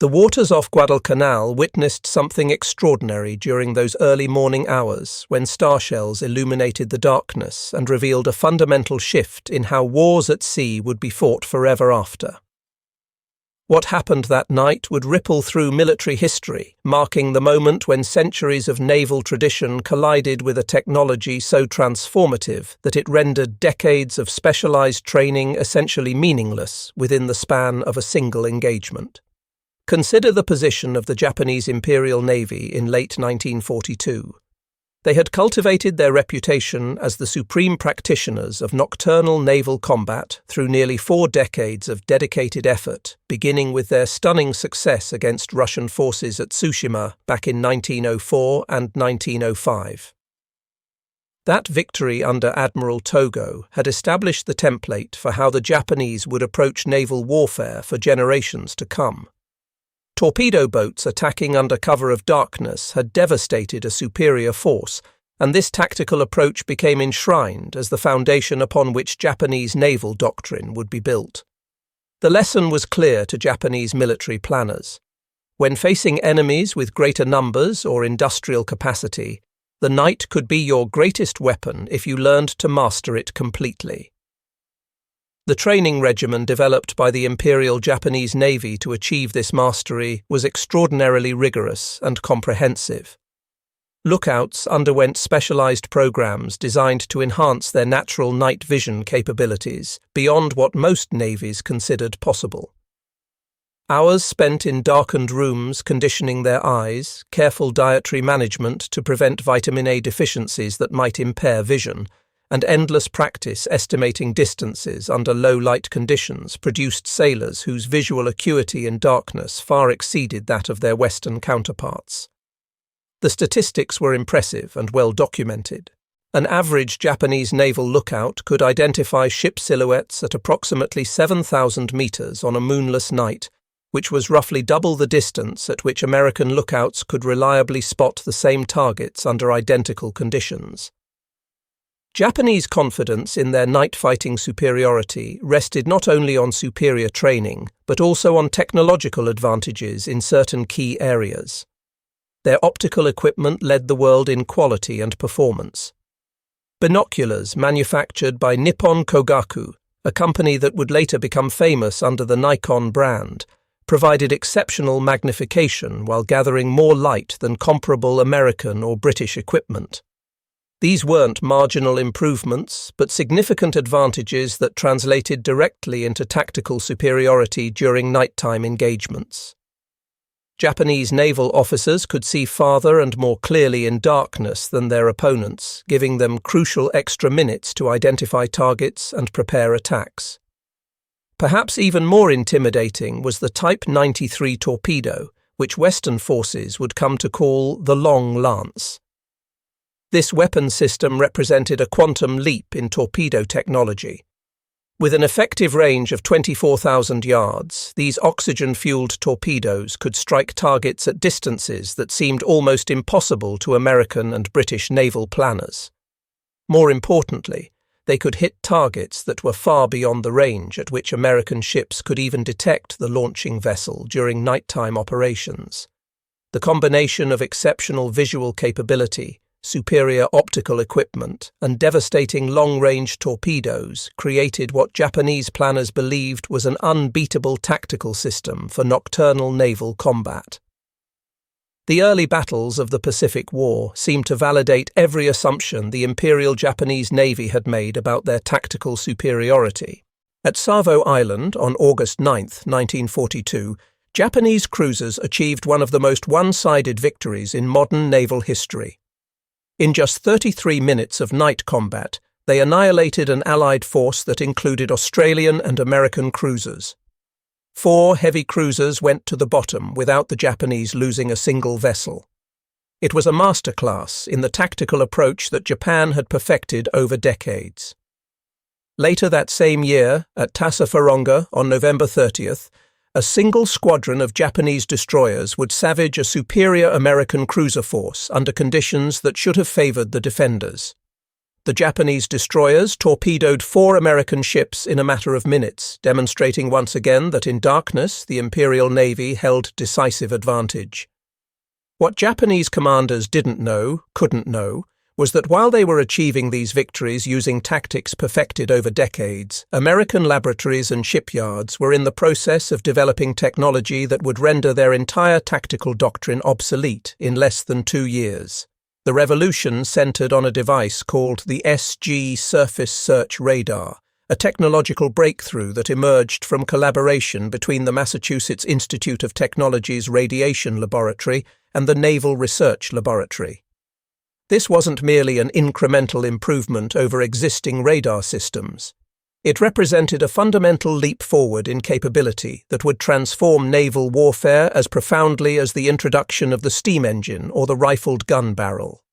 The waters off Guadalcanal witnessed something extraordinary during those early morning hours when star shells illuminated the darkness and revealed a fundamental shift in how wars at sea would be fought forever after. What happened that night would ripple through military history, marking the moment when centuries of naval tradition collided with a technology so transformative that it rendered decades of specialized training essentially meaningless within the span of a single engagement. Consider the position of the Japanese Imperial Navy in late 1942. They had cultivated their reputation as the supreme practitioners of nocturnal naval combat through nearly 4 decades of dedicated effort, beginning with their stunning success against Russian forces at Tsushima back in 1904 and 1905. That victory under Admiral Togo had established the template for how the Japanese would approach naval warfare for generations to come. Torpedo boats attacking under cover of darkness had devastated a superior force, and this tactical approach became enshrined as the foundation upon which Japanese naval doctrine would be built. The lesson was clear to Japanese military planners. When facing enemies with greater numbers or industrial capacity, the night could be your greatest weapon if you learned to master it completely. The training regimen developed by the Imperial Japanese Navy to achieve this mastery was extraordinarily rigorous and comprehensive. Lookouts underwent specialized programs designed to enhance their natural night vision capabilities beyond what most navies considered possible. Hours spent in darkened rooms conditioning their eyes, careful dietary management to prevent vitamin A deficiencies that might impair vision, and endless practice estimating distances under low-light conditions produced sailors whose visual acuity in darkness far exceeded that of their Western counterparts. The statistics were impressive and well documented. An average Japanese naval lookout could identify ship silhouettes at approximately 7,000 meters on a moonless night, which was roughly double the distance at which American lookouts could reliably spot the same targets under identical conditions. Japanese confidence in their night-fighting superiority rested not only on superior training, but also on technological advantages in certain key areas. Their optical equipment led the world in quality and performance. Binoculars manufactured by Nippon Kogaku, a company that would later become famous under the Nikon brand, provided exceptional magnification while gathering more light than comparable American or British equipment. These weren't marginal improvements, but significant advantages that translated directly into tactical superiority during nighttime engagements. Japanese naval officers could see farther and more clearly in darkness than their opponents, giving them crucial extra minutes to identify targets and prepare attacks. Perhaps even more intimidating was the Type 93 torpedo, which Western forces would come to call the Long Lance. This weapon system represented a quantum leap in torpedo technology. With an effective range of 24,000 yards, these oxygen-fueled torpedoes could strike targets at distances that seemed almost impossible to American and British naval planners. More importantly, they could hit targets that were far beyond the range at which American ships could even detect the launching vessel during nighttime operations. The combination of exceptional visual capability, superior optical equipment, and devastating long-range torpedoes created what Japanese planners believed was an unbeatable tactical system for nocturnal naval combat. The early battles of the Pacific War seemed to validate every assumption the Imperial Japanese Navy had made about their tactical superiority. At Savo Island on August 9, 1942, Japanese cruisers achieved one of the most one-sided victories in modern naval history. In just 33 minutes of night combat, they annihilated an Allied force that included Australian and American cruisers. 4 heavy cruisers went to the bottom without the Japanese losing a single vessel. It was a masterclass in the tactical approach that Japan had perfected over decades. Later that same year, at Tassafaronga on November 30th, a single squadron of Japanese destroyers would savage a superior American cruiser force under conditions that should have favored the defenders. The Japanese destroyers torpedoed 4 American ships in a matter of minutes, demonstrating once again that in darkness the Imperial Navy held decisive advantage. What Japanese commanders couldn't know, was that while they were achieving these victories using tactics perfected over decades, American laboratories and shipyards were in the process of developing technology that would render their entire tactical doctrine obsolete in less than 2 years. The revolution centered on a device called the SG Surface Search Radar, a technological breakthrough that emerged from collaboration between the Massachusetts Institute of Technology's Radiation Laboratory and the Naval Research Laboratory. This wasn't merely an incremental improvement over existing radar systems. It represented a fundamental leap forward in capability that would transform naval warfare as profoundly as the introduction of the steam engine or the rifled gun barrel.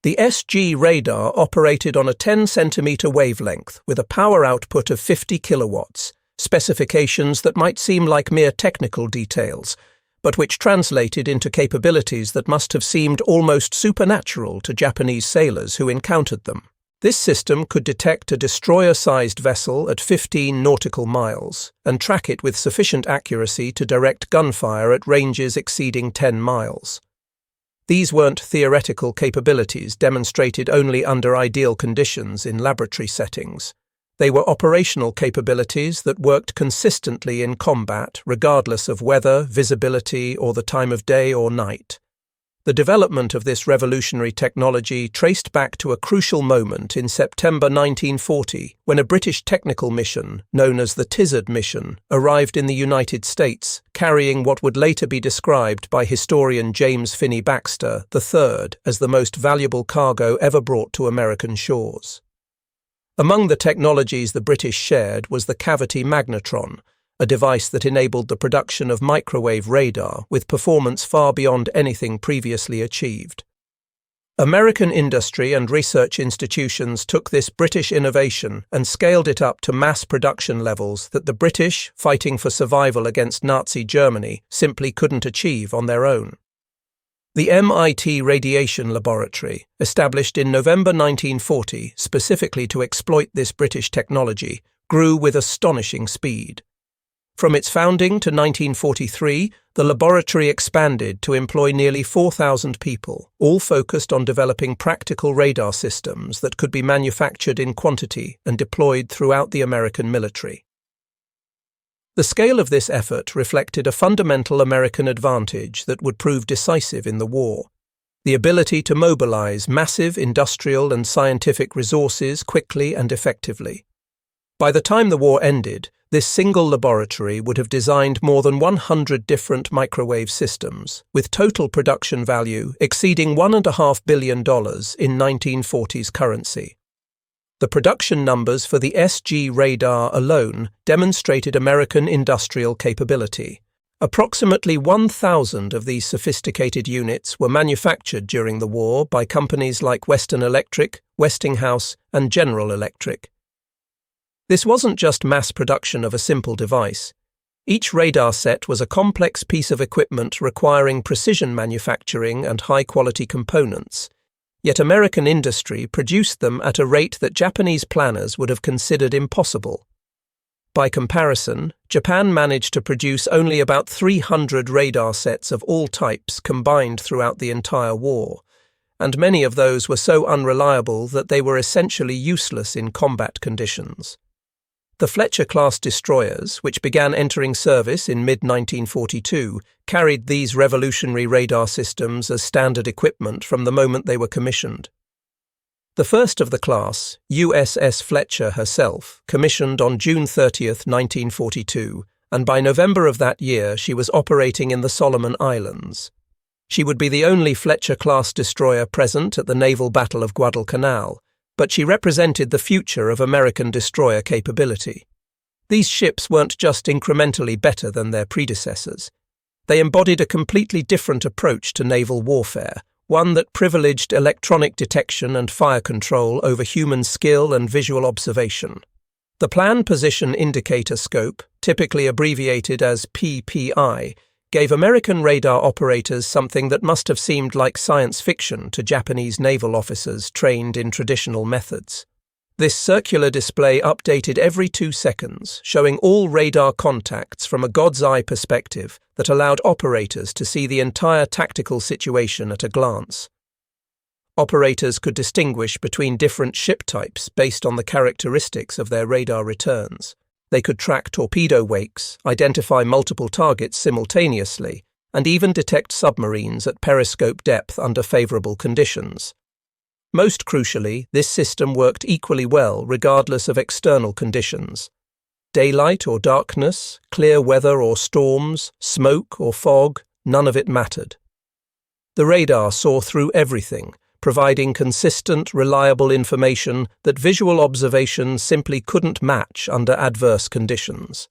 The SG radar operated on a 10-centimeter wavelength with a power output of 50 kilowatts, specifications that might seem like mere technical details, but which translated into capabilities that must have seemed almost supernatural to Japanese sailors who encountered them. This system could detect a destroyer-sized vessel at 15 nautical miles and track it with sufficient accuracy to direct gunfire at ranges exceeding 10 miles. These weren't theoretical capabilities demonstrated only under ideal conditions in laboratory settings. They were operational capabilities that worked consistently in combat regardless of weather, visibility, or the time of day or night. The development of this revolutionary technology traced back to a crucial moment in September 1940 when a British technical mission, known as the Tizard mission, arrived in the United States, carrying what would later be described by historian James Finney Baxter III as the most valuable cargo ever brought to American shores. Among the technologies the British shared was the cavity magnetron, a device that enabled the production of microwave radar with performance far beyond anything previously achieved. American industry and research institutions took this British innovation and scaled it up to mass production levels that the British, fighting for survival against Nazi Germany, simply couldn't achieve on their own. The MIT Radiation Laboratory, established in November 1940 specifically to exploit this British technology, grew with astonishing speed. From its founding to 1943, the laboratory expanded to employ nearly 4,000 people, all focused on developing practical radar systems that could be manufactured in quantity and deployed throughout the American military. The scale of this effort reflected a fundamental American advantage that would prove decisive in the war: the ability to mobilize massive industrial and scientific resources quickly and effectively. By the time the war ended, this single laboratory would have designed more than 100 different microwave systems, with total production value exceeding $1.5 billion in 1940s currency. The production numbers for the SG radar alone demonstrated American industrial capability. Approximately 1,000 of these sophisticated units were manufactured during the war by companies like Western Electric, Westinghouse, and General Electric. This wasn't just mass production of a simple device. Each radar set was a complex piece of equipment requiring precision manufacturing and high-quality components. Yet American industry produced them at a rate that Japanese planners would have considered impossible. By comparison, Japan managed to produce only about 300 radar sets of all types combined throughout the entire war, and many of those were so unreliable that they were essentially useless in combat conditions. The Fletcher-class destroyers, which began entering service in mid-1942, carried these revolutionary radar systems as standard equipment from the moment they were commissioned. The first of the class, USS Fletcher herself, commissioned on June 30, 1942, and by November of that year she was operating in the Solomon Islands. She would be the only Fletcher-class destroyer present at the naval battle of Guadalcanal, but she represented the future of American destroyer capability. These ships weren't just incrementally better than their predecessors. They embodied a completely different approach to naval warfare, one that privileged electronic detection and fire control over human skill and visual observation. The Plan Position Indicator Scope, typically abbreviated as PPI, gave American radar operators something that must have seemed like science fiction to Japanese naval officers trained in traditional methods. This circular display updated every 2 seconds, showing all radar contacts from a god's-eye perspective that allowed operators to see the entire tactical situation at a glance. Operators could distinguish between different ship types based on the characteristics of their radar returns. They could track torpedo wakes, identify multiple targets simultaneously, and even detect submarines at periscope depth under favorable conditions. Most crucially, this system worked equally well regardless of external conditions. Daylight or darkness, clear weather or storms, smoke or fog, none of it mattered. The radar saw through everything, providing consistent, reliable information that visual observation simply couldn't match under adverse conditions.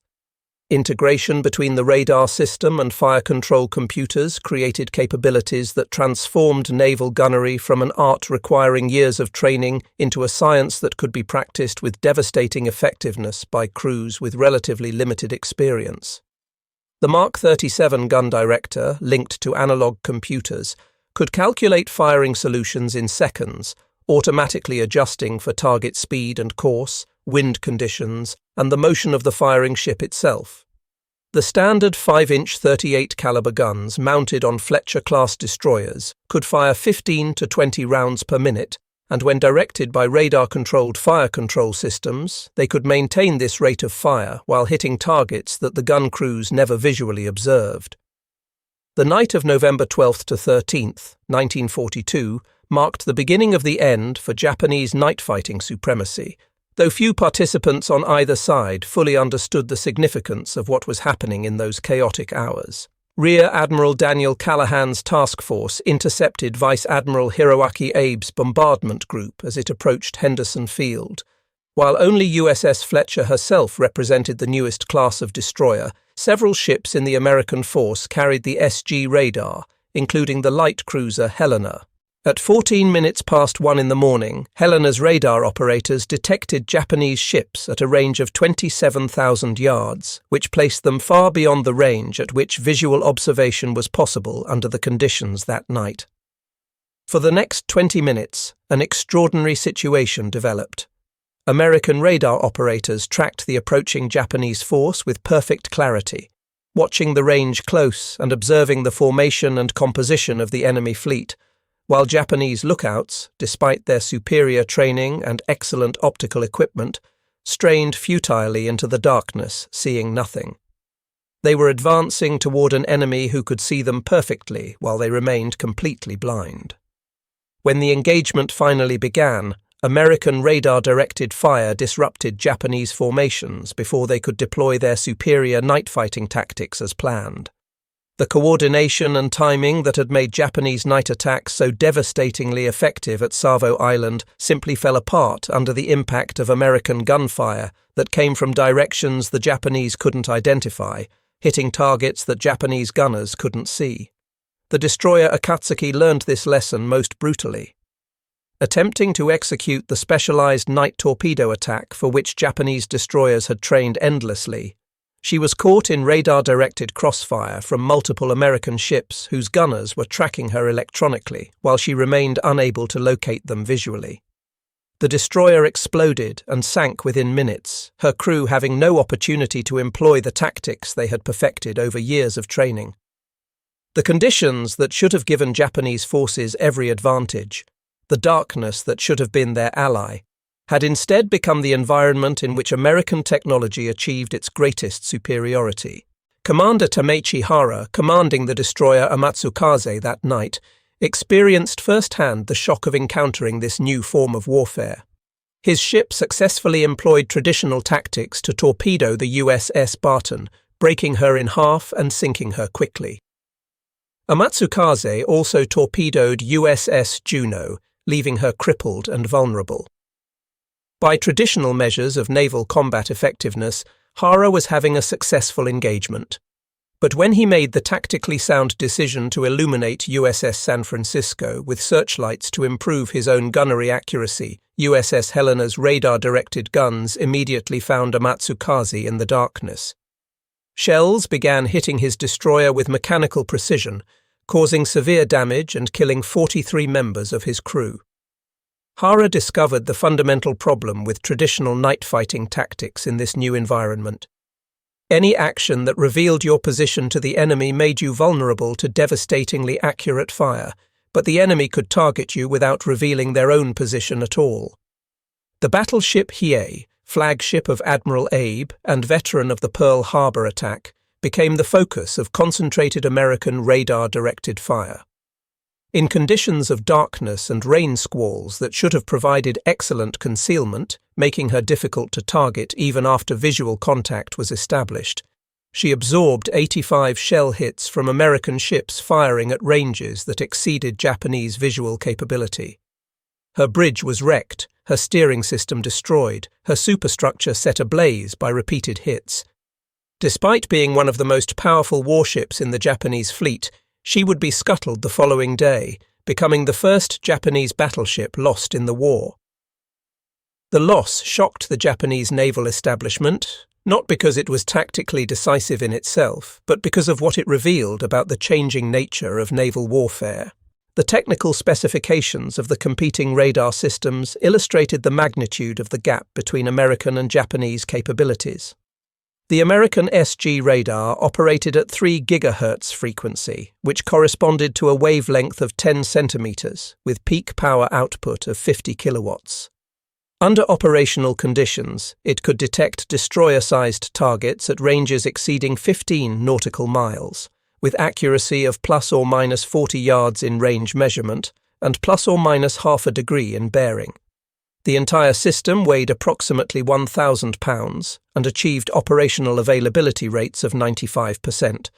Integration between the radar system and fire control computers created capabilities that transformed naval gunnery from an art requiring years of training into a science that could be practiced with devastating effectiveness by crews with relatively limited experience. The Mark 37 gun director, linked to analog computers, could calculate firing solutions in seconds, automatically adjusting for target speed and course, wind conditions, and the motion of the firing ship itself. The standard 5-inch 38 caliber guns mounted on Fletcher-class destroyers could fire 15 to 20 rounds per minute, and when directed by radar-controlled fire control systems, they could maintain this rate of fire while hitting targets that the gun crews never visually observed. The night of November 12th to 13th, 1942, marked the beginning of the end for Japanese night-fighting supremacy, though few participants on either side fully understood the significance of what was happening in those chaotic hours. Rear Admiral Daniel Callahan's task force intercepted Vice Admiral Hiroaki Abe's bombardment group as it approached Henderson Field. While only USS Fletcher herself represented the newest class of destroyer, several ships in the American force carried the SG radar, including the light cruiser Helena. At 14 minutes past 1 in the morning, Helena's radar operators detected Japanese ships at a range of 27,000 yards, which placed them far beyond the range at which visual observation was possible under the conditions that night. For the next 20 minutes, an extraordinary situation developed. American radar operators tracked the approaching Japanese force with perfect clarity, watching the range close and observing the formation and composition of the enemy fleet, while Japanese lookouts, despite their superior training and excellent optical equipment, strained futilely into the darkness, seeing nothing. They were advancing toward an enemy who could see them perfectly while they remained completely blind. When the engagement finally began, American radar-directed fire disrupted Japanese formations before they could deploy their superior night-fighting tactics as planned. The coordination and timing that had made Japanese night attacks so devastatingly effective at Savo Island simply fell apart under the impact of American gunfire that came from directions the Japanese couldn't identify, hitting targets that Japanese gunners couldn't see. The destroyer Akatsuki learned this lesson most brutally. Attempting to execute the specialized night torpedo attack for which Japanese destroyers had trained endlessly, she was caught in radar-directed crossfire from multiple American ships whose gunners were tracking her electronically while she remained unable to locate them visually. The destroyer exploded and sank within minutes, her crew having no opportunity to employ the tactics they had perfected over years of training. The conditions that should have given Japanese forces every advantage, the darkness that should have been their ally, had instead become the environment in which American technology achieved its greatest superiority. Commander Tamechi Hara, commanding the destroyer Amatsukaze that night, experienced firsthand the shock of encountering this new form of warfare. His ship successfully employed traditional tactics to torpedo the USS Barton, breaking her in half and sinking her quickly. Amatsukaze also torpedoed USS Juno, leaving her crippled and vulnerable. By traditional measures of naval combat effectiveness, Hara was having a successful engagement. But when he made the tactically sound decision to illuminate USS San Francisco with searchlights to improve his own gunnery accuracy, USS Helena's radar-directed guns immediately found Amatsukaze in the darkness. Shells began hitting his destroyer with mechanical precision, causing severe damage and killing 43 members of his crew. Hara discovered the fundamental problem with traditional night fighting tactics in this new environment. Any action that revealed your position to the enemy made you vulnerable to devastatingly accurate fire, but the enemy could target you without revealing their own position at all. The battleship Hiei, flagship of Admiral Abe and veteran of the Pearl Harbor attack, became the focus of concentrated American radar-directed fire. In conditions of darkness and rain squalls that should have provided excellent concealment, making her difficult to target even after visual contact was established, she absorbed 85 shell hits from American ships firing at ranges that exceeded Japanese visual capability. Her bridge was wrecked, her steering system destroyed, her superstructure set ablaze by repeated hits. Despite being one of the most powerful warships in the Japanese fleet, she would be scuttled the following day, becoming the first Japanese battleship lost in the war. The loss shocked the Japanese naval establishment, not because it was tactically decisive in itself, but because of what it revealed about the changing nature of naval warfare. The technical specifications of the competing radar systems illustrated the magnitude of the gap between American and Japanese capabilities. The American SG radar operated at 3 GHz frequency, which corresponded to a wavelength of 10 centimeters, with peak power output of 50 kilowatts. Under operational conditions, it could detect destroyer-sized targets at ranges exceeding 15 nautical miles, with accuracy of plus or minus 40 yards in range measurement and plus or minus half a degree in bearing. The entire system weighed approximately 1,000 pounds and achieved operational availability rates of 95%,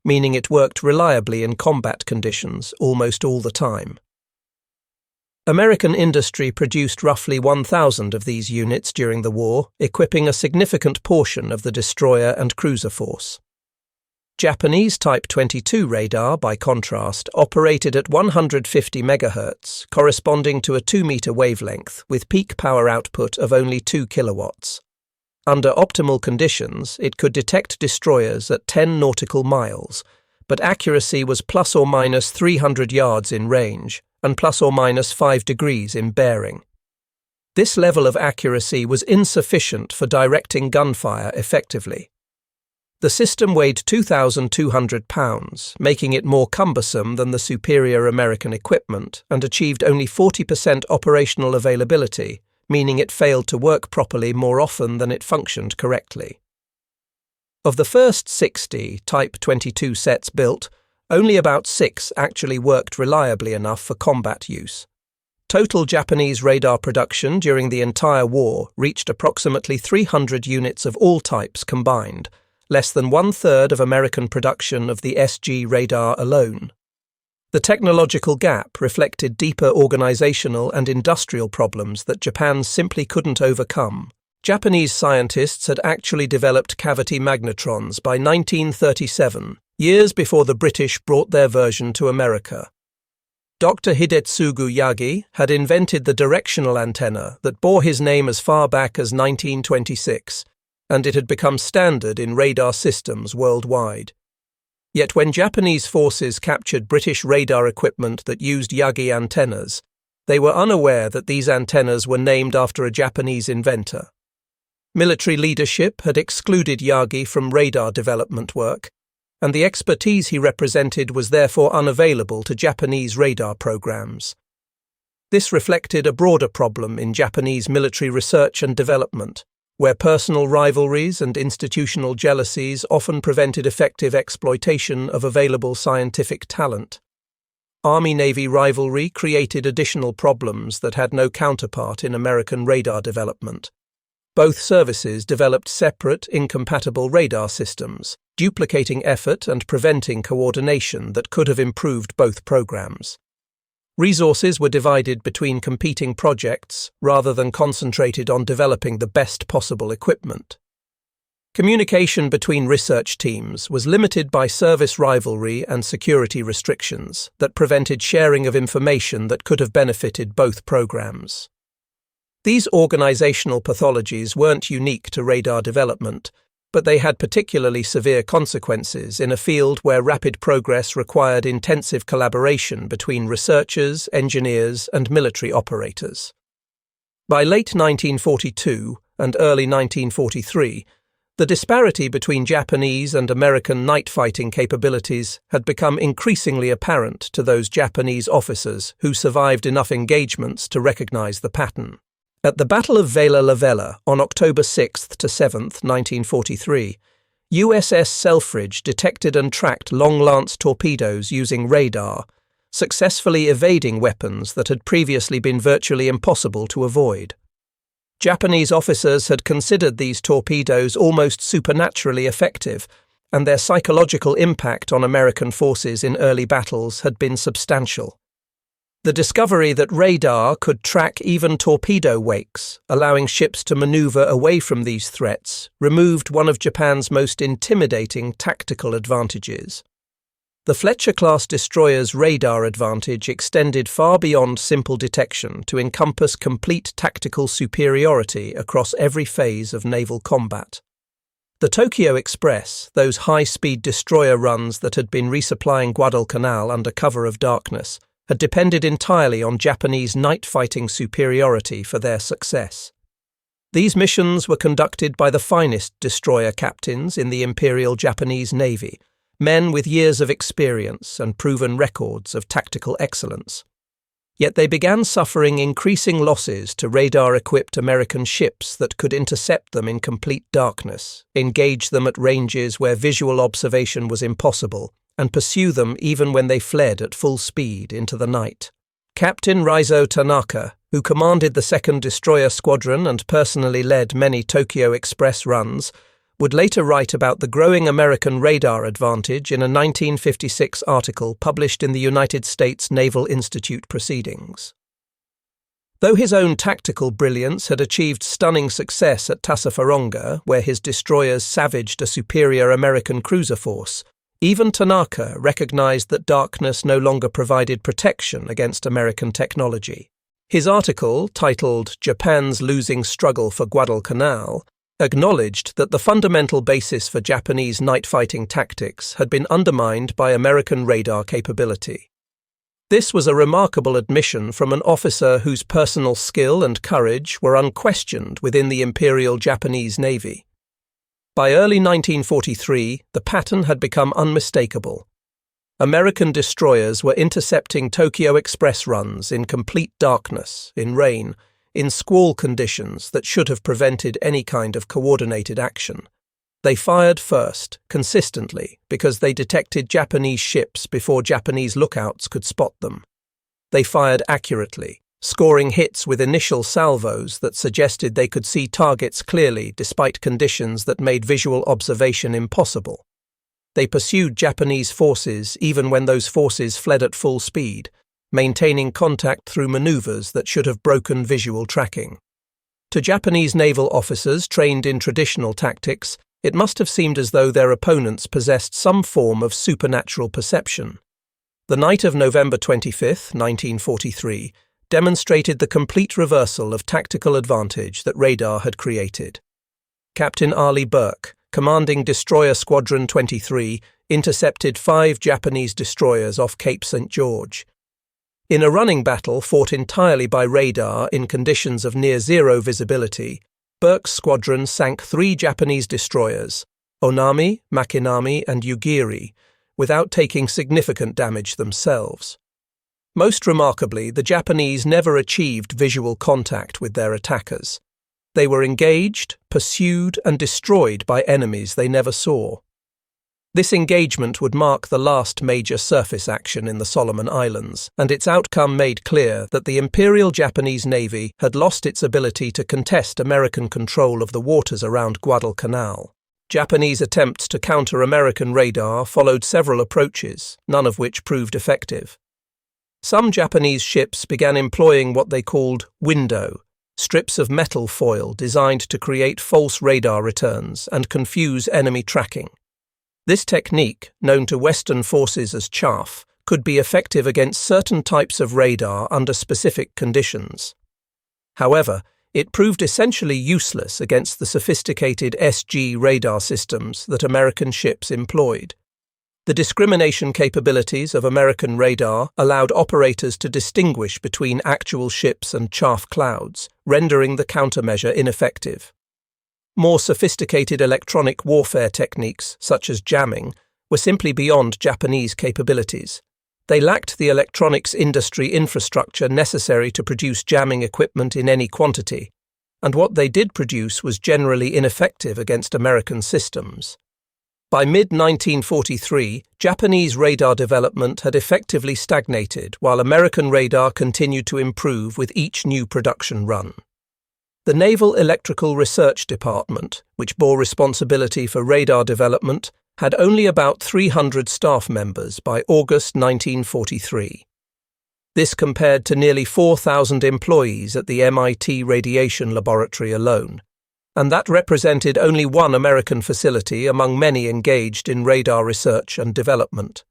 meaning it worked reliably in combat conditions almost all the time. American industry produced roughly 1,000 of these units during the war, equipping a significant portion of the destroyer and cruiser force. Japanese Type 22 radar, by contrast, operated at 150 MHz, corresponding to a 2-meter wavelength, with peak power output of only 2 kilowatts. Under optimal conditions, it could detect destroyers at 10 nautical miles, but accuracy was plus or minus 300 yards in range and plus or minus 5 degrees in bearing. This level of accuracy was insufficient for directing gunfire effectively. The system weighed 2,200 pounds, making it more cumbersome than the superior American equipment, and achieved only 40% operational availability, meaning it failed to work properly more often than it functioned correctly. Of the first 60 Type 22 sets built, only about 6 actually worked reliably enough for combat use. Total Japanese radar production during the entire war reached approximately 300 units of all types combined, less than 1/3 of American production of the SG radar alone. The technological gap reflected deeper organizational and industrial problems that Japan simply couldn't overcome. Japanese scientists had actually developed cavity magnetrons by 1937, years before the British brought their version to America. Dr. Hidetsugu Yagi had invented the directional antenna that bore his name as far back as 1926, and it had become standard in radar systems worldwide. Yet when Japanese forces captured British radar equipment that used Yagi antennas, they were unaware that these antennas were named after a Japanese inventor. Military leadership had excluded Yagi from radar development work, and the expertise he represented was therefore unavailable to Japanese radar programs. This reflected a broader problem in Japanese military research and development, where personal rivalries and institutional jealousies often prevented effective exploitation of available scientific talent. Army-Navy rivalry created additional problems that had no counterpart in American radar development. Both services developed separate, incompatible radar systems, duplicating effort and preventing coordination that could have improved both programs. Resources were divided between competing projects rather than concentrated on developing the best possible equipment. Communication between research teams was limited by service rivalry and security restrictions that prevented sharing of information that could have benefited both programs. These organizational pathologies weren't unique to radar development, but they had particularly severe consequences in a field where rapid progress required intensive collaboration between researchers, engineers, and military operators. By late 1942 and early 1943, the disparity between Japanese and American night fighting capabilities had become increasingly apparent to those Japanese officers who survived enough engagements to recognize the pattern. At the Battle of Vella La Vella on October 6 to 7, 1943, USS Selfridge detected and tracked long-lance torpedoes using radar, successfully evading weapons that had previously been virtually impossible to avoid. Japanese officers had considered these torpedoes almost supernaturally effective, and their psychological impact on American forces in early battles had been substantial. The discovery that radar could track even torpedo wakes, allowing ships to maneuver away from these threats, removed one of Japan's most intimidating tactical advantages. The Fletcher-class destroyer's radar advantage extended far beyond simple detection to encompass complete tactical superiority across every phase of naval combat. The Tokyo Express, those high-speed destroyer runs that had been resupplying Guadalcanal under cover of darkness, had depended entirely on Japanese night-fighting superiority for their success. These missions were conducted by the finest destroyer captains in the Imperial Japanese Navy, men with years of experience and proven records of tactical excellence. Yet they began suffering increasing losses to radar-equipped American ships that could intercept them in complete darkness, engage them at ranges where visual observation was impossible, and pursue them even when they fled at full speed into the night. Captain Raizo Tanaka, who commanded the 2nd Destroyer Squadron and personally led many Tokyo Express runs, would later write about the growing American radar advantage in a 1956 article published in the United States Naval Institute Proceedings. Though his own tactical brilliance had achieved stunning success at Tassafaronga, where his destroyers savaged a superior American cruiser force, even Tanaka recognized that darkness no longer provided protection against American technology. His article, titled "Japan's Losing Struggle for Guadalcanal," acknowledged that the fundamental basis for Japanese night-fighting tactics had been undermined by American radar capability. This was a remarkable admission from an officer whose personal skill and courage were unquestioned within the Imperial Japanese Navy. By early 1943, the pattern had become unmistakable. American destroyers were intercepting Tokyo Express runs in complete darkness, in rain, in squall conditions that should have prevented any kind of coordinated action. They fired first, consistently, because they detected Japanese ships before Japanese lookouts could spot them. They fired accurately, scoring hits with initial salvos that suggested they could see targets clearly despite conditions that made visual observation impossible. They pursued Japanese forces even when those forces fled at full speed, maintaining contact through maneuvers that should have broken visual tracking. To Japanese naval officers trained in traditional tactics, it must have seemed as though their opponents possessed some form of supernatural perception. The night of November 25, 1943, demonstrated the complete reversal of tactical advantage that radar had created. Captain Arleigh Burke, commanding Destroyer Squadron 23, intercepted 5 Japanese destroyers off Cape St. George. In a running battle fought entirely by radar in conditions of near-zero visibility, Burke's squadron sank 3 Japanese destroyers, Onami, Makinami, and Yugiri, without taking significant damage themselves. Most remarkably, the Japanese never achieved visual contact with their attackers. They were engaged, pursued, and destroyed by enemies they never saw. This engagement would mark the last major surface action in the Solomon Islands, and its outcome made clear that the Imperial Japanese Navy had lost its ability to contest American control of the waters around Guadalcanal. Japanese attempts to counter American radar followed several approaches, none of which proved effective. Some Japanese ships began employing what they called window, strips of metal foil designed to create false radar returns and confuse enemy tracking. This technique, known to Western forces as chaff, could be effective against certain types of radar under specific conditions. However, it proved essentially useless against the sophisticated SG radar systems that American ships employed. The discrimination capabilities of American radar allowed operators to distinguish between actual ships and chaff clouds, rendering the countermeasure ineffective. More sophisticated electronic warfare techniques, such as jamming, were simply beyond Japanese capabilities. They lacked the electronics industry infrastructure necessary to produce jamming equipment in any quantity, and what they did produce was generally ineffective against American systems. By mid-1943, Japanese radar development had effectively stagnated, while American radar continued to improve with each new production run. The Naval Electrical Research Department, which bore responsibility for radar development, had only about 300 staff members by August 1943. This compared to nearly 4,000 employees at the MIT Radiation Laboratory alone, and that represented only one American facility among many engaged in radar research and development.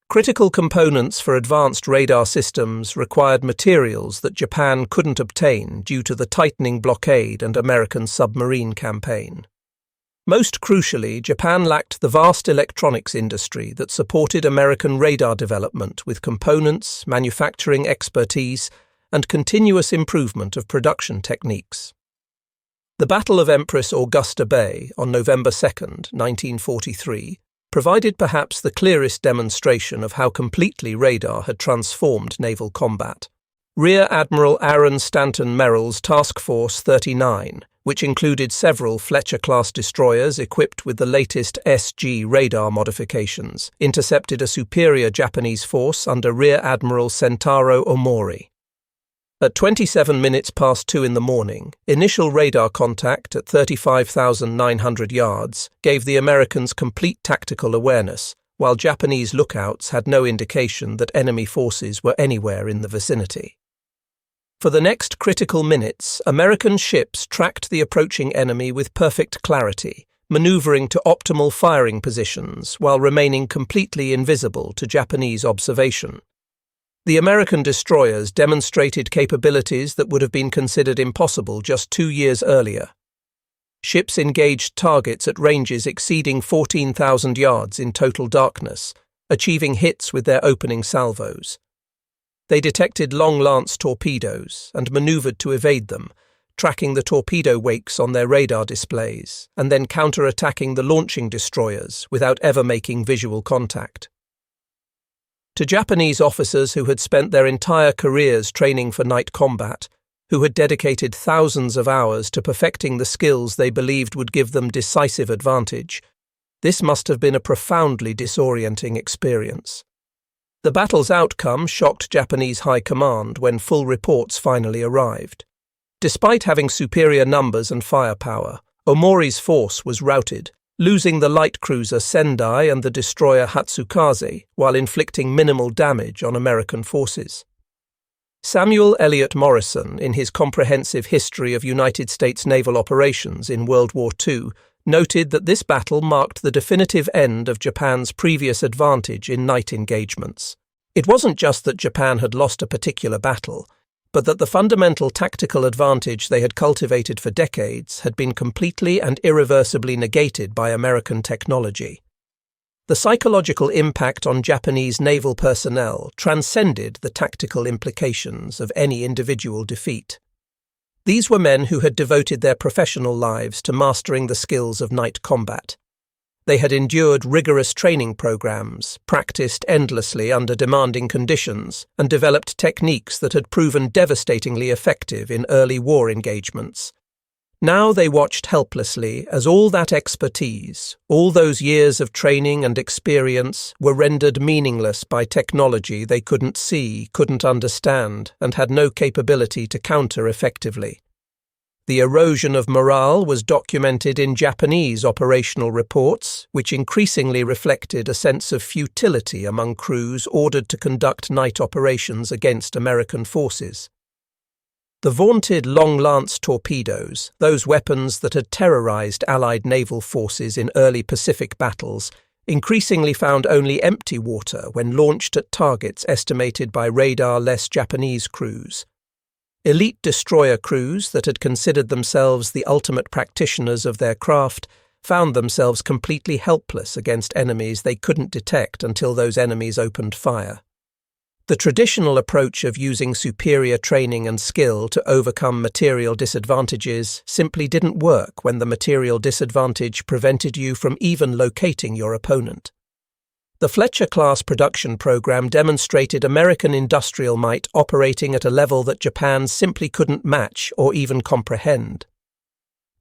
Critical components for advanced radar systems required materials that Japan couldn't obtain due to the tightening blockade and American submarine campaign. Most crucially, Japan lacked the vast electronics industry that supported American radar development with components, manufacturing expertise, and continuous improvement of production techniques. The Battle of Empress Augusta Bay on November 2, 1943, provided perhaps the clearest demonstration of how completely radar had transformed naval combat. Rear Admiral Aaron Stanton Merrill's Task Force 39, which included several Fletcher-class destroyers equipped with the latest SG radar modifications, intercepted a superior Japanese force under Rear Admiral Sentaro Omori. At 27 minutes past 2 in the morning, initial radar contact at 35,900 yards gave the Americans complete tactical awareness, while Japanese lookouts had no indication that enemy forces were anywhere in the vicinity. For the next critical minutes, American ships tracked the approaching enemy with perfect clarity, maneuvering to optimal firing positions while remaining completely invisible to Japanese observation. The American destroyers demonstrated capabilities that would have been considered impossible just 2 years earlier. Ships engaged targets at ranges exceeding 14,000 yards in total darkness, achieving hits with their opening salvos. They detected long-lance torpedoes and maneuvered to evade them, tracking the torpedo wakes on their radar displays, and then counter-attacking the launching destroyers without ever making visual contact. To Japanese officers who had spent their entire careers training for night combat, who had dedicated thousands of hours to perfecting the skills they believed would give them decisive advantage, this must have been a profoundly disorienting experience. The battle's outcome shocked Japanese high command when full reports finally arrived. Despite having superior numbers and firepower, Omori's force was routed, losing the light cruiser Sendai and the destroyer Hatsukaze while inflicting minimal damage on American forces. Samuel Eliot Morison, in his comprehensive history of United States naval operations in World War II, noted that this battle marked the definitive end of Japan's previous advantage in night engagements. It wasn't just that Japan had lost a particular battle, but that the fundamental tactical advantage they had cultivated for decades had been completely and irreversibly negated by American technology. The psychological impact on Japanese naval personnel transcended the tactical implications of any individual defeat. These were men who had devoted their professional lives to mastering the skills of night combat. They had endured rigorous training programs, practiced endlessly under demanding conditions, and developed techniques that had proven devastatingly effective in early war engagements. Now they watched helplessly as all that expertise, all those years of training and experience, were rendered meaningless by technology they couldn't see, couldn't understand, and had no capability to counter effectively. The erosion of morale was documented in Japanese operational reports, which increasingly reflected a sense of futility among crews ordered to conduct night operations against American forces. The vaunted long-lance torpedoes, those weapons that had terrorized Allied naval forces in early Pacific battles, increasingly found only empty water when launched at targets estimated by radar-less Japanese crews. Elite destroyer crews that had considered themselves the ultimate practitioners of their craft found themselves completely helpless against enemies they couldn't detect until those enemies opened fire. The traditional approach of using superior training and skill to overcome material disadvantages simply didn't work when the material disadvantage prevented you from even locating your opponent. The Fletcher-class production program demonstrated American industrial might operating at a level that Japan simply couldn't match or even comprehend.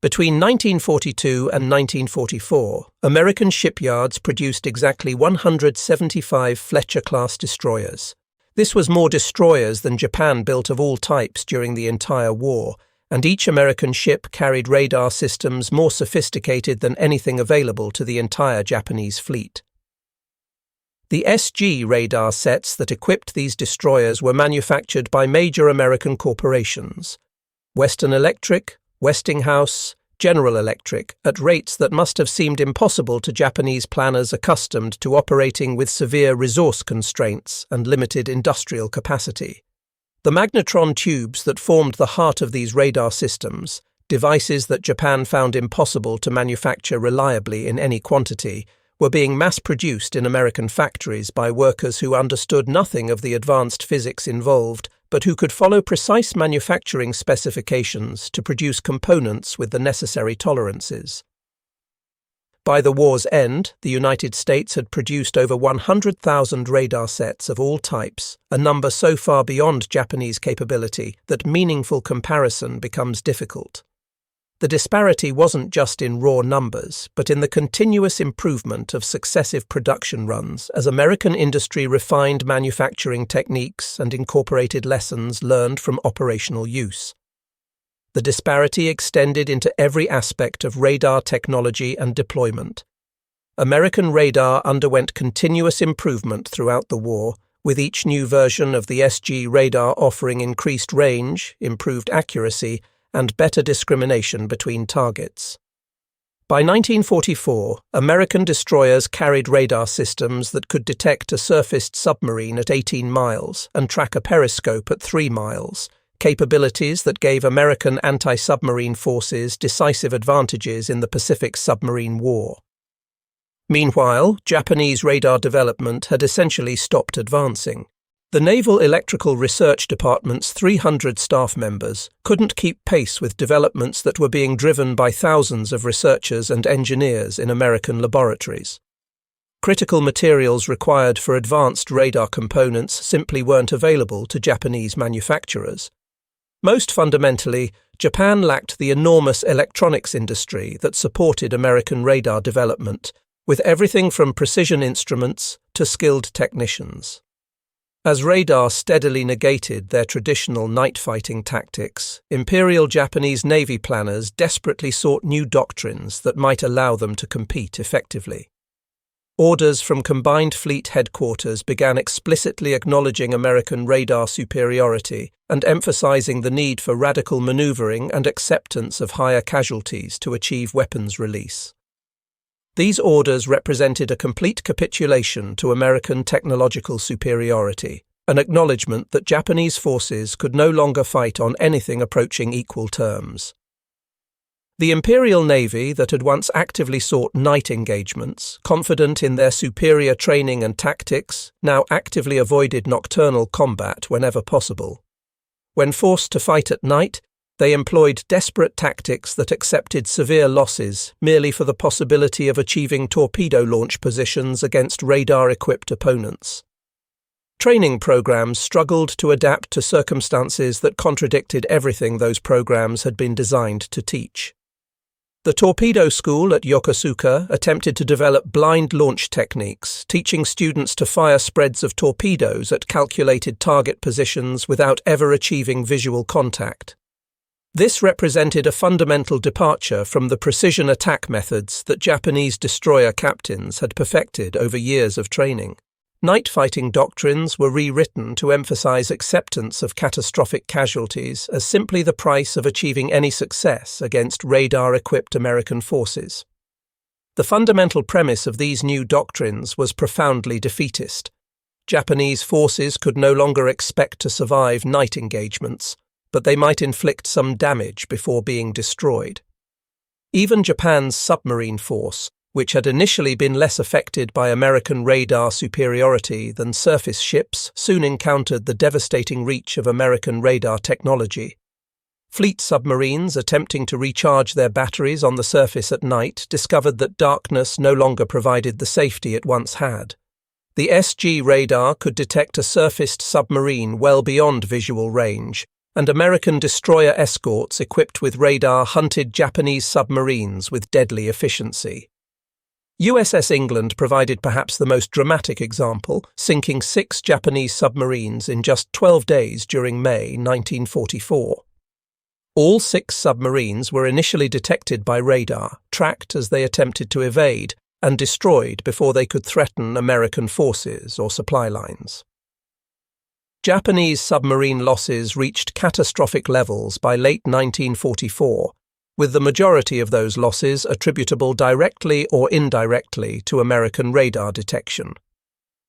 Between 1942 and 1944, American shipyards produced exactly 175 Fletcher-class destroyers. This was more destroyers than Japan built of all types during the entire war, and each American ship carried radar systems more sophisticated than anything available to the entire Japanese fleet. The SG radar sets that equipped these destroyers were manufactured by major American corporations: Western Electric, Westinghouse, General Electric, at rates that must have seemed impossible to Japanese planners accustomed to operating with severe resource constraints and limited industrial capacity. The magnetron tubes that formed the heart of these radar systems, devices that Japan found impossible to manufacture reliably in any quantity, were being mass-produced in American factories by workers who understood nothing of the advanced physics involved, but who could follow precise manufacturing specifications to produce components with the necessary tolerances. By the war's end, the United States had produced over 100,000 radar sets of all types, a number so far beyond Japanese capability that meaningful comparison becomes difficult. The disparity wasn't just in raw numbers, but in the continuous improvement of successive production runs as American industry refined manufacturing techniques and incorporated lessons learned from operational use. The disparity extended into every aspect of radar technology and deployment. American radar underwent continuous improvement throughout the war, with each new version of the SG radar offering increased range, improved accuracy, and better discrimination between targets. By 1944, American destroyers carried radar systems that could detect a surfaced submarine at 18 miles and track a periscope at 3 miles, capabilities that gave American anti-submarine forces decisive advantages in the Pacific Submarine War. Meanwhile, Japanese radar development had essentially stopped advancing. The Naval Electrical Research Department's 300 staff members couldn't keep pace with developments that were being driven by thousands of researchers and engineers in American laboratories. Critical materials required for advanced radar components simply weren't available to Japanese manufacturers. Most fundamentally, Japan lacked the enormous electronics industry that supported American radar development, with everything from precision instruments to skilled technicians. As radar steadily negated their traditional night-fighting tactics, Imperial Japanese Navy planners desperately sought new doctrines that might allow them to compete effectively. Orders from Combined Fleet Headquarters began explicitly acknowledging American radar superiority and emphasizing the need for radical maneuvering and acceptance of higher casualties to achieve weapons release. These orders represented a complete capitulation to American technological superiority, an acknowledgement that Japanese forces could no longer fight on anything approaching equal terms. The Imperial Navy that had once actively sought night engagements, confident in their superior training and tactics, now actively avoided nocturnal combat whenever possible. When forced to fight at night, they employed desperate tactics that accepted severe losses merely for the possibility of achieving torpedo launch positions against radar-equipped opponents. Training programs struggled to adapt to circumstances that contradicted everything those programs had been designed to teach. The torpedo school at Yokosuka attempted to develop blind launch techniques, teaching students to fire spreads of torpedoes at calculated target positions without ever achieving visual contact. This represented a fundamental departure from the precision attack methods that Japanese destroyer captains had perfected over years of training. Night fighting doctrines were rewritten to emphasize acceptance of catastrophic casualties as simply the price of achieving any success against radar-equipped American forces. The fundamental premise of these new doctrines was profoundly defeatist. Japanese forces could no longer expect to survive night engagements. but they might inflict some damage before being destroyed. Even Japan's submarine force, which had initially been less affected by American radar superiority than surface ships, soon encountered the devastating reach of American radar technology. Fleet submarines attempting to recharge their batteries on the surface at night discovered that darkness no longer provided the safety it once had. The SG radar could detect a surfaced submarine well beyond visual range, and American destroyer escorts equipped with radar hunted Japanese submarines with deadly efficiency. USS England provided perhaps the most dramatic example, sinking 6 Japanese submarines in just 12 days during May 1944. All 6 submarines were initially detected by radar, tracked as they attempted to evade, and destroyed before they could threaten American forces or supply lines. Japanese submarine losses reached catastrophic levels by late 1944, with the majority of those losses attributable directly or indirectly to American radar detection.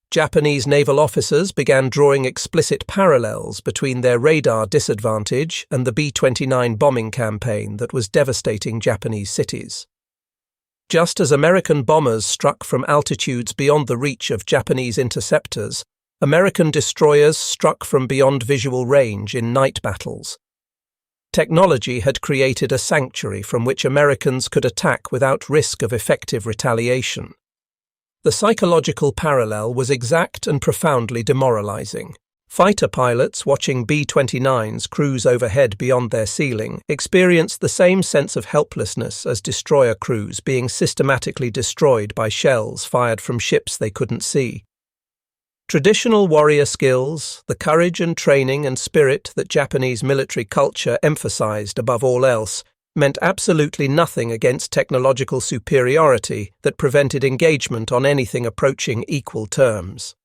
Japanese naval officers began drawing explicit parallels between their radar disadvantage and the B-29 bombing campaign that was devastating Japanese cities. Just as American bombers struck from altitudes beyond the reach of Japanese interceptors, American destroyers struck from beyond visual range in night battles. Technology had created a sanctuary from which Americans could attack without risk of effective retaliation. The psychological parallel was exact and profoundly demoralizing. Fighter pilots watching B-29s cruise overhead beyond their ceiling experienced the same sense of helplessness as destroyer crews being systematically destroyed by shells fired from ships they couldn't see. Traditional warrior skills, the courage and training and spirit that Japanese military culture emphasized above all else, meant absolutely nothing against technological superiority that prevented engagement on anything approaching equal terms.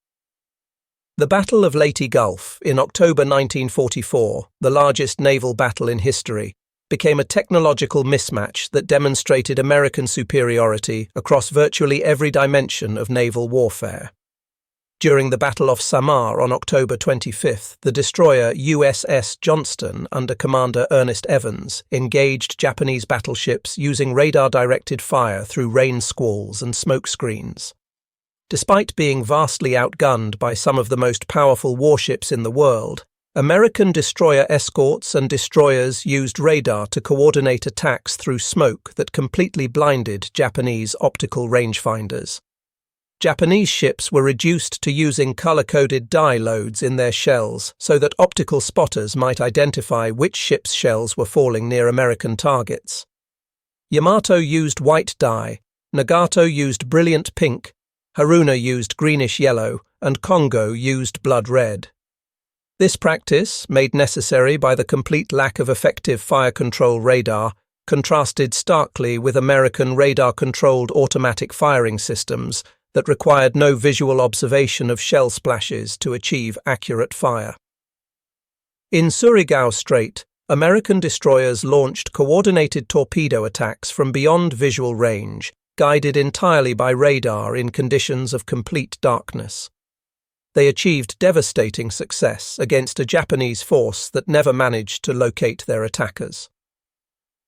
The Battle of Leyte Gulf in October 1944, the largest naval battle in history, became a technological mismatch that demonstrated American superiority across virtually every dimension of naval warfare. During the Battle of Samar on October 25th, the destroyer USS Johnston under Commander Ernest Evans engaged Japanese battleships using radar-directed fire through rain squalls and smoke screens. Despite being vastly outgunned by some of the most powerful warships in the world, American destroyer escorts and destroyers used radar to coordinate attacks through smoke that completely blinded Japanese optical rangefinders. Japanese ships were reduced to using color-coded dye loads in their shells so that optical spotters might identify which ships' shells were falling near American targets. Yamato used white dye, Nagato used brilliant pink, Haruna used greenish-yellow, and Kongo used blood red. This practice, made necessary by the complete lack of effective fire control radar, contrasted starkly with American radar-controlled automatic firing systems that required no visual observation of shell splashes to achieve accurate fire. In Surigao Strait, American destroyers launched coordinated torpedo attacks from beyond visual range, guided entirely by radar in conditions of complete darkness. They achieved devastating success against a Japanese force that never managed to locate their attackers.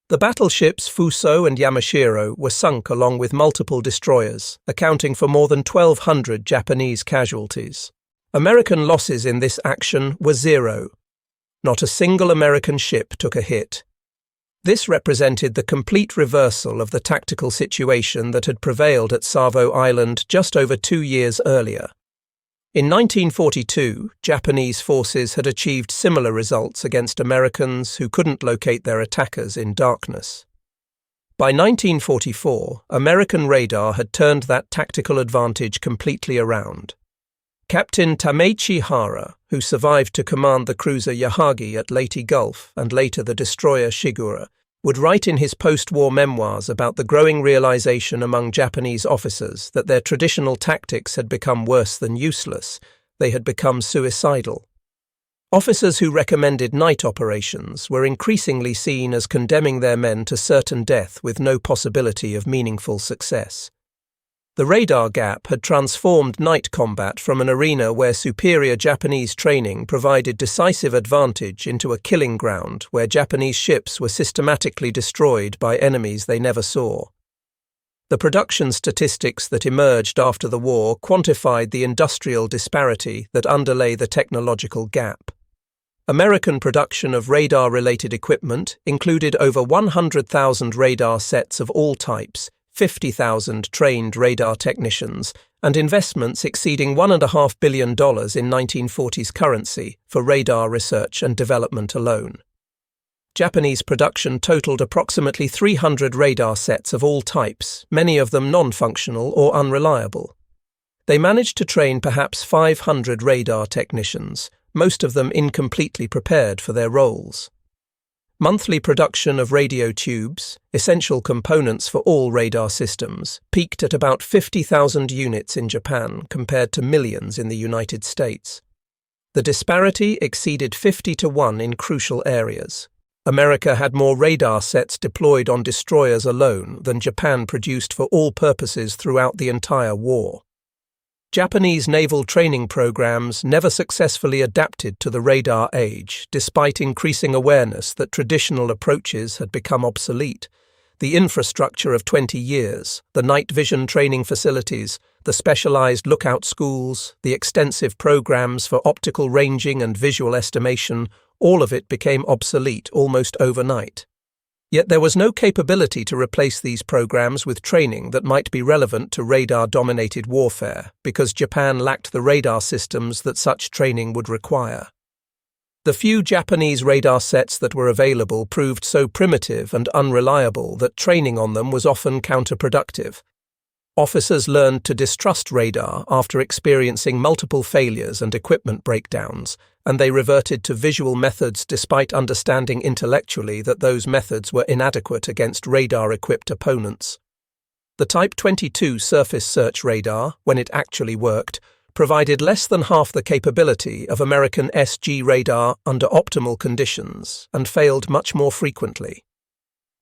The battleships Fuso and Yamashiro were sunk along with multiple destroyers, accounting for more than 1,200 Japanese casualties. American losses in this action were 0. Not a single American ship took a hit. This represented the complete reversal of the tactical situation that had prevailed at Savo Island just over 2 years earlier. In 1942, Japanese forces had achieved similar results against Americans who couldn't locate their attackers in darkness. By 1944, American radar had turned that tactical advantage completely around. Captain Tameichi Hara, who survived to command the cruiser Yahagi at Leyte Gulf and later the destroyer Shigura, would write in his post-war memoirs about the growing realization among Japanese officers that their traditional tactics had become worse than useless. They had become suicidal. Officers who recommended night operations were increasingly seen as condemning their men to certain death with no possibility of meaningful success. The radar gap had transformed night combat from an arena where superior Japanese training provided decisive advantage into a killing ground where Japanese ships were systematically destroyed by enemies they never saw. The production statistics that emerged after the war quantified the industrial disparity that underlay the technological gap. American production of radar-related equipment included over 100,000 radar sets of all types, 50,000 trained radar technicians, and investments exceeding $1.5 billion in 1940s currency for radar research and development alone. Japanese production totaled approximately 300 radar sets of all types, many of them non-functional or unreliable. They managed to train perhaps 500 radar technicians, most of them incompletely prepared for their roles. Monthly production of radio tubes, essential components for all radar systems, peaked at about 50,000 units in Japan compared to millions in the United States. The disparity exceeded 50-1 in crucial areas. America had more radar sets deployed on destroyers alone than Japan produced for all purposes throughout the entire war. Japanese naval training programs never successfully adapted to the radar age, despite increasing awareness that traditional approaches had become obsolete. The infrastructure of 20 years, the night vision training facilities, the specialized lookout schools, the extensive programs for optical ranging and visual estimation, all of it became obsolete almost overnight. Yet there was no capability to replace these programs with training that might be relevant to radar-dominated warfare, because Japan lacked the radar systems that such training would require. The few Japanese radar sets that were available proved so primitive and unreliable that training on them was often counterproductive. Officers learned to distrust radar after experiencing multiple failures and equipment breakdowns, and they reverted to visual methods despite understanding intellectually that those methods were inadequate against radar-equipped opponents. The Type 22 surface search radar, when it actually worked, provided less than half the capability of American SG radar under optimal conditions and failed much more frequently.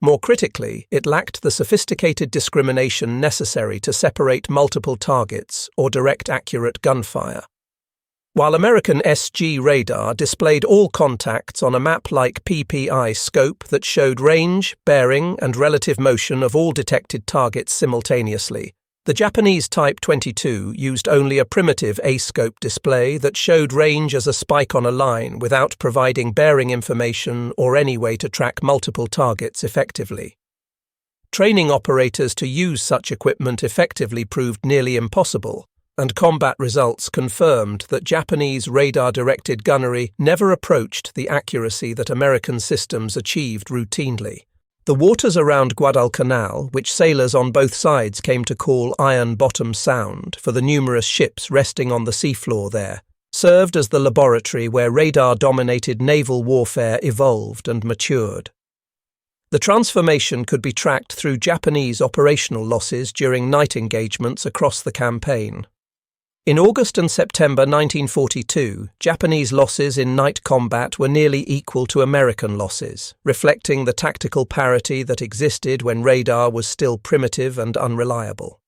More critically, it lacked the sophisticated discrimination necessary to separate multiple targets or direct accurate gunfire. While American SG radar displayed all contacts on a map-like PPI scope that showed range, bearing, and relative motion of all detected targets simultaneously, the Japanese Type 22 used only a primitive A-scope display that showed range as a spike on a line without providing bearing information or any way to track multiple targets effectively. Training operators to use such equipment effectively proved nearly impossible, and combat results confirmed that Japanese radar-directed gunnery never approached the accuracy that American systems achieved routinely. The waters around Guadalcanal, which sailors on both sides came to call Iron Bottom Sound for the numerous ships resting on the seafloor there, served as the laboratory where radar-dominated naval warfare evolved and matured. The transformation could be tracked through Japanese operational losses during night engagements across the campaign. In August and September 1942, Japanese losses in night combat were nearly equal to American losses, reflecting the tactical parity that existed when radar was still primitive and unreliable.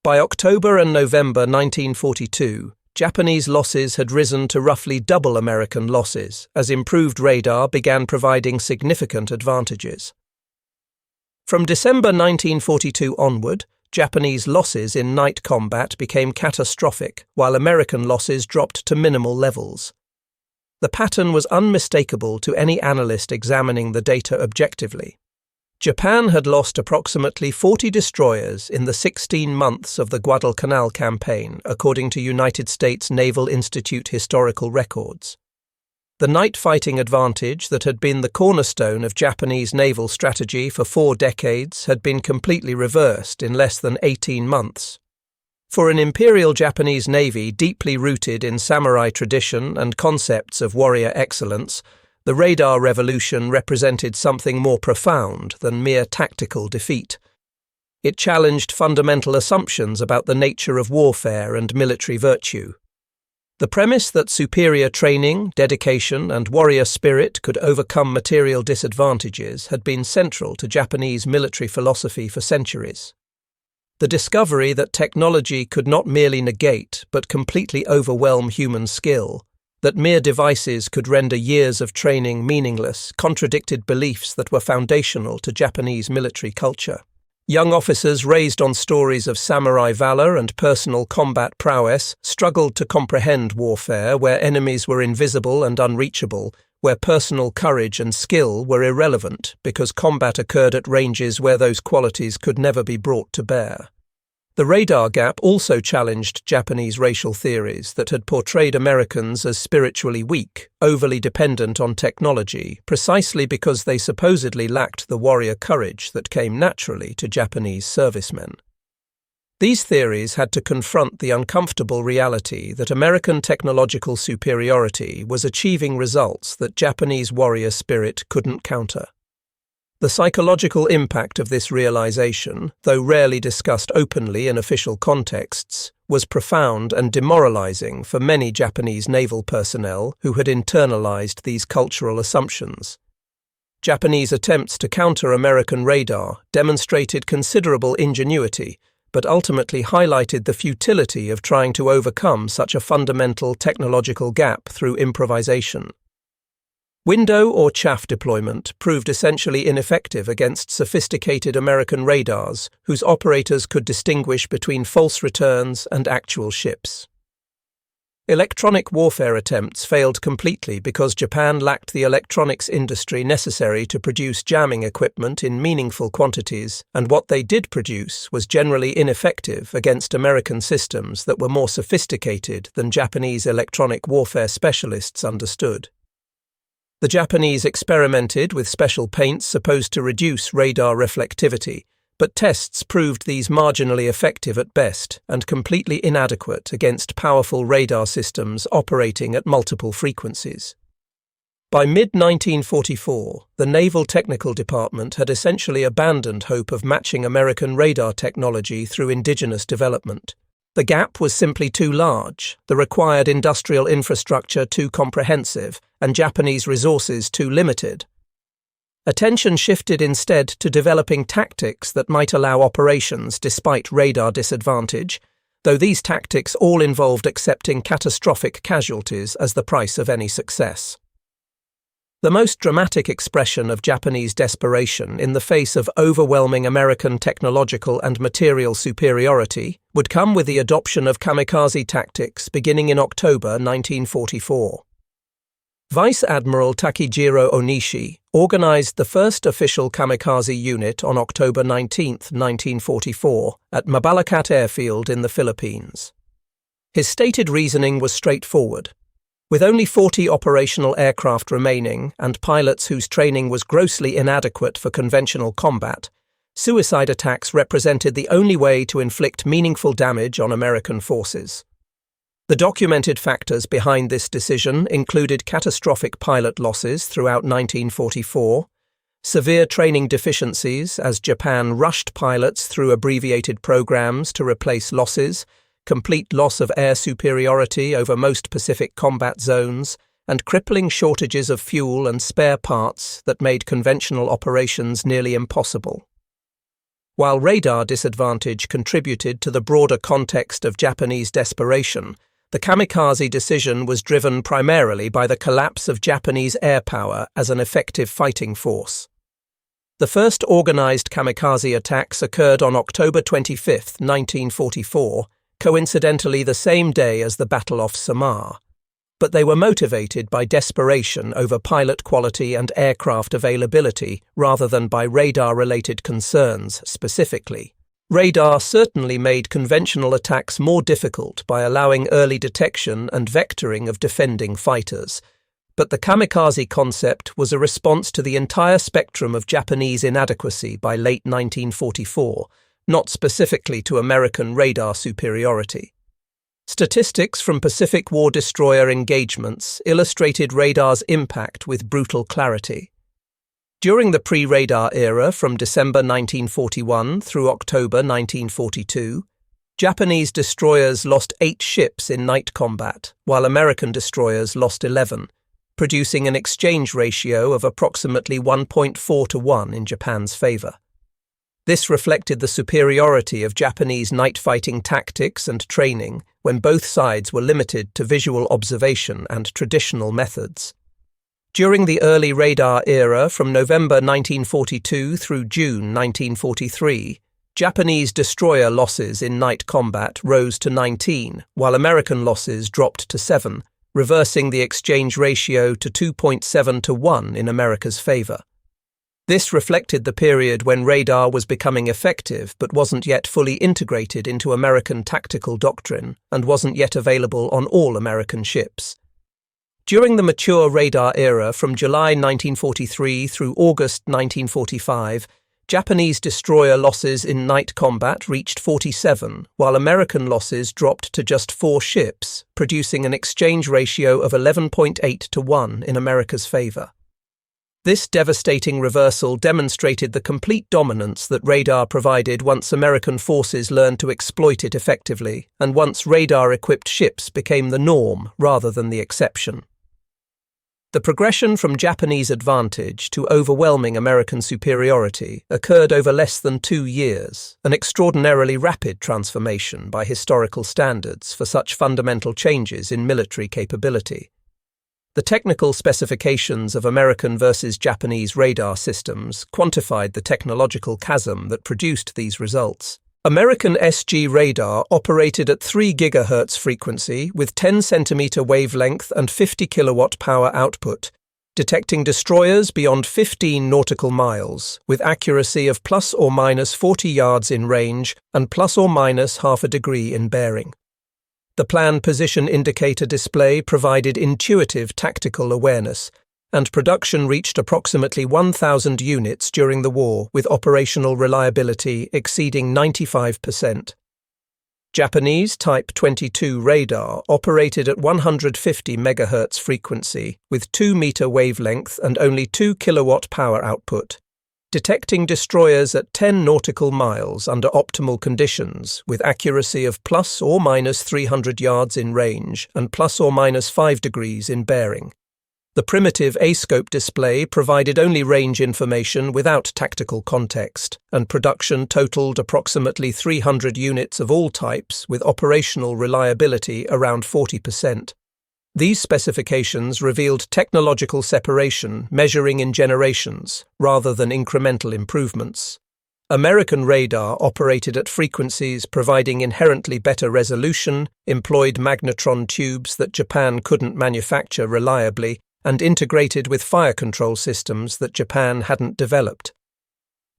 By October and November 1942, Japanese losses had risen to roughly double American losses, as improved radar began providing significant advantages. From December 1942 onward, Japanese losses in night combat became catastrophic, while American losses dropped to minimal levels. The pattern was unmistakable to any analyst examining the data objectively. Japan had lost approximately 40 destroyers in the 16 months of the Guadalcanal campaign, according to United States Naval Institute historical records. The night fighting advantage that had been the cornerstone of Japanese naval strategy for 4 decades had been completely reversed in less than 18 months. For an Imperial Japanese Navy deeply rooted in samurai tradition and concepts of warrior excellence, the radar revolution represented something more profound than mere tactical defeat. It challenged fundamental assumptions about the nature of warfare and military virtue. The premise that superior training, dedication, and warrior spirit could overcome material disadvantages had been central to Japanese military philosophy for centuries. The discovery that technology could not merely negate but completely overwhelm human skill, that mere devices could render years of training meaningless, contradicted beliefs that were foundational to Japanese military culture. Young officers raised on stories of samurai valor and personal combat prowess struggled to comprehend warfare where enemies were invisible and unreachable, where personal courage and skill were irrelevant because combat occurred at ranges where those qualities could never be brought to bear. The radar gap also challenged Japanese racial theories that had portrayed Americans as spiritually weak, overly dependent on technology, precisely because they supposedly lacked the warrior courage that came naturally to Japanese servicemen. These theories had to confront the uncomfortable reality that American technological superiority was achieving results that Japanese warrior spirit couldn't counter. The psychological impact of this realization, though rarely discussed openly in official contexts, was profound and demoralizing for many Japanese naval personnel who had internalized these cultural assumptions. Japanese attempts to counter American radar demonstrated considerable ingenuity, but ultimately highlighted the futility of trying to overcome such a fundamental technological gap through improvisation. Window or chaff deployment proved essentially ineffective against sophisticated American radars whose operators could distinguish between false returns and actual ships. Electronic warfare attempts failed completely because Japan lacked the electronics industry necessary to produce jamming equipment in meaningful quantities, and what they did produce was generally ineffective against American systems that were more sophisticated than Japanese electronic warfare specialists understood. The Japanese experimented with special paints supposed to reduce radar reflectivity, but tests proved these marginally effective at best and completely inadequate against powerful radar systems operating at multiple frequencies. By mid-1944, the Naval Technical Department had essentially abandoned hope of matching American radar technology through indigenous development. The gap was simply too large, the required industrial infrastructure too comprehensive, and Japanese resources too limited. Attention shifted instead to developing tactics that might allow operations despite radar disadvantage, though these tactics all involved accepting catastrophic casualties as the price of any success. The most dramatic expression of Japanese desperation in the face of overwhelming American technological and material superiority would come with the adoption of kamikaze tactics beginning in October 1944. Vice Admiral Takejiro Onishi organized the first official kamikaze unit on October 19, 1944, at Mabalacat Airfield in the Philippines. His stated reasoning was straightforward. With only 40 operational aircraft remaining and pilots whose training was grossly inadequate for conventional combat, suicide attacks represented the only way to inflict meaningful damage on American forces. The documented factors behind this decision included catastrophic pilot losses throughout 1944, severe training deficiencies as Japan rushed pilots through abbreviated programs to replace losses, complete loss of air superiority over most Pacific combat zones, and crippling shortages of fuel and spare parts that made conventional operations nearly impossible. While radar disadvantage contributed to the broader context of Japanese desperation, the kamikaze decision was driven primarily by the collapse of Japanese air power as an effective fighting force. The first organized kamikaze attacks occurred on October 25, 1944, coincidentally the same day as the Battle off Samar, but they were motivated by desperation over pilot quality and aircraft availability rather than by radar-related concerns specifically. Radar certainly made conventional attacks more difficult by allowing early detection and vectoring of defending fighters, but the kamikaze concept was a response to the entire spectrum of Japanese inadequacy by late 1944, not specifically to American radar superiority. Statistics from Pacific War destroyer engagements illustrated radar's impact with brutal clarity. During the pre-radar era from December 1941 through October 1942, Japanese destroyers lost 8 ships in night combat, while American destroyers lost 11, producing an exchange ratio of approximately 1.4 to 1 in Japan's favor. This reflected the superiority of Japanese night-fighting tactics and training when both sides were limited to visual observation and traditional methods. During the early radar era from November 1942 through June 1943, Japanese destroyer losses in night combat rose to 19, while American losses dropped to 7, reversing the exchange ratio to 2.7 to 1 in America's favor. This reflected the period when radar was becoming effective but wasn't yet fully integrated into American tactical doctrine and wasn't yet available on all American ships. During the mature radar era from July 1943 through August 1945, Japanese destroyer losses in night combat reached 47, while American losses dropped to just 4 ships, producing an exchange ratio of 11.8 to 1 in America's favor. This devastating reversal demonstrated the complete dominance that radar provided once American forces learned to exploit it effectively, and once radar-equipped ships became the norm rather than the exception. The progression from Japanese advantage to overwhelming American superiority occurred over less than 2 years, an extraordinarily rapid transformation by historical standards for such fundamental changes in military capability. The technical specifications of American versus Japanese radar systems quantified the technological chasm that produced these results. American SG radar operated at 3 GHz frequency with 10 cm wavelength and 50 kW power output, detecting destroyers beyond 15 nautical miles with accuracy of plus or minus 40 yards in range and plus or minus half a degree in bearing. The plan position indicator display provided intuitive tactical awareness, and production reached approximately 1,000 units during the war with operational reliability exceeding 95%. Japanese Type 22 radar operated at 150 MHz frequency with 2-meter wavelength and only 2 kW power output, detecting destroyers at 10 nautical miles under optimal conditions with accuracy of plus or minus 300 yards in range and plus or minus 5 degrees in bearing. The primitive A-scope display provided only range information without tactical context, and production totaled approximately 300 units of all types with operational reliability around 40%. These specifications revealed technological separation measuring in generations rather than incremental improvements. American radar operated at frequencies providing inherently better resolution, employed magnetron tubes that Japan couldn't manufacture reliably, and integrated with fire control systems that Japan hadn't developed.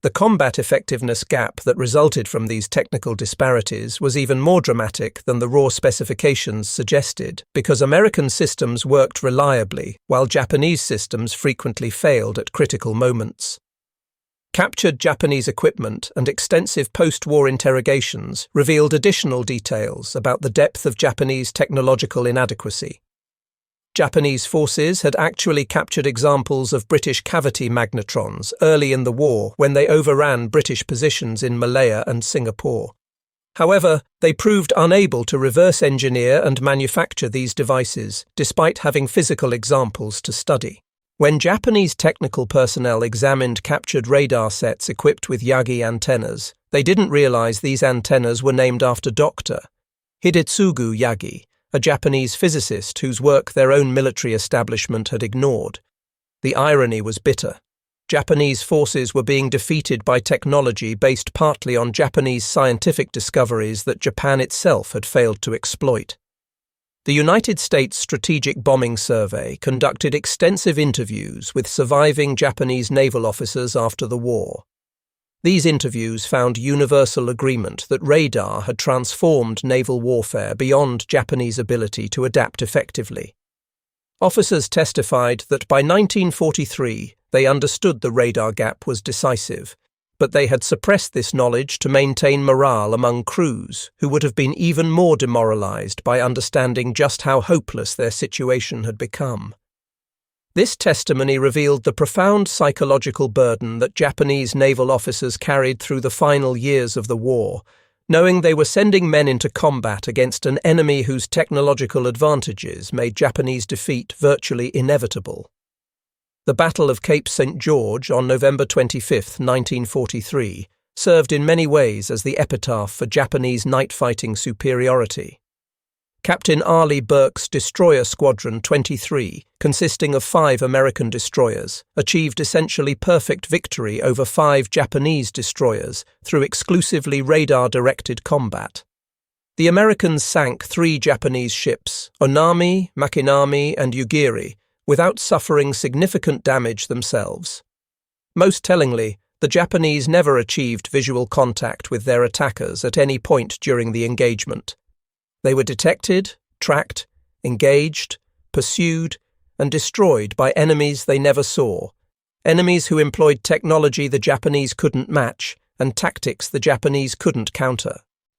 The combat effectiveness gap that resulted from these technical disparities was even more dramatic than the raw specifications suggested, because American systems worked reliably, while Japanese systems frequently failed at critical moments. Captured Japanese equipment and extensive post-war interrogations revealed additional details about the depth of Japanese technological inadequacy. Japanese forces had actually captured examples of British cavity magnetrons early in the war when they overran British positions in Malaya and Singapore. However, they proved unable to reverse engineer and manufacture these devices, despite having physical examples to study. When Japanese technical personnel examined captured radar sets equipped with Yagi antennas, they didn't realize these antennas were named after Dr. Hidetsugu Yagi, a Japanese physicist whose work their own military establishment had ignored. The irony was bitter. Japanese forces were being defeated by technology based partly on Japanese scientific discoveries that Japan itself had failed to exploit. The United States Strategic Bombing Survey conducted extensive interviews with surviving Japanese naval officers after the war. These interviews found universal agreement that radar had transformed naval warfare beyond Japanese ability to adapt effectively. Officers testified that by 1943 they understood the radar gap was decisive, but they had suppressed this knowledge to maintain morale among crews, who would have been even more demoralized by understanding just how hopeless their situation had become. This testimony revealed the profound psychological burden that Japanese naval officers carried through the final years of the war, knowing they were sending men into combat against an enemy whose technological advantages made Japanese defeat virtually inevitable. The Battle of Cape St. George on November 25, 1943, served in many ways as the epitaph for Japanese night-fighting superiority. Captain Arleigh Burke's Destroyer Squadron 23, consisting of 5 American destroyers, achieved essentially perfect victory over 5 Japanese destroyers through exclusively radar-directed combat. The Americans sank 3 Japanese ships, Onami, Makinami, and Yugiri, without suffering significant damage themselves. Most tellingly, the Japanese never achieved visual contact with their attackers at any point during the engagement. They were detected, tracked, engaged, pursued, and destroyed by enemies they never saw, enemies who employed technology the Japanese couldn't match and tactics the Japanese couldn't counter.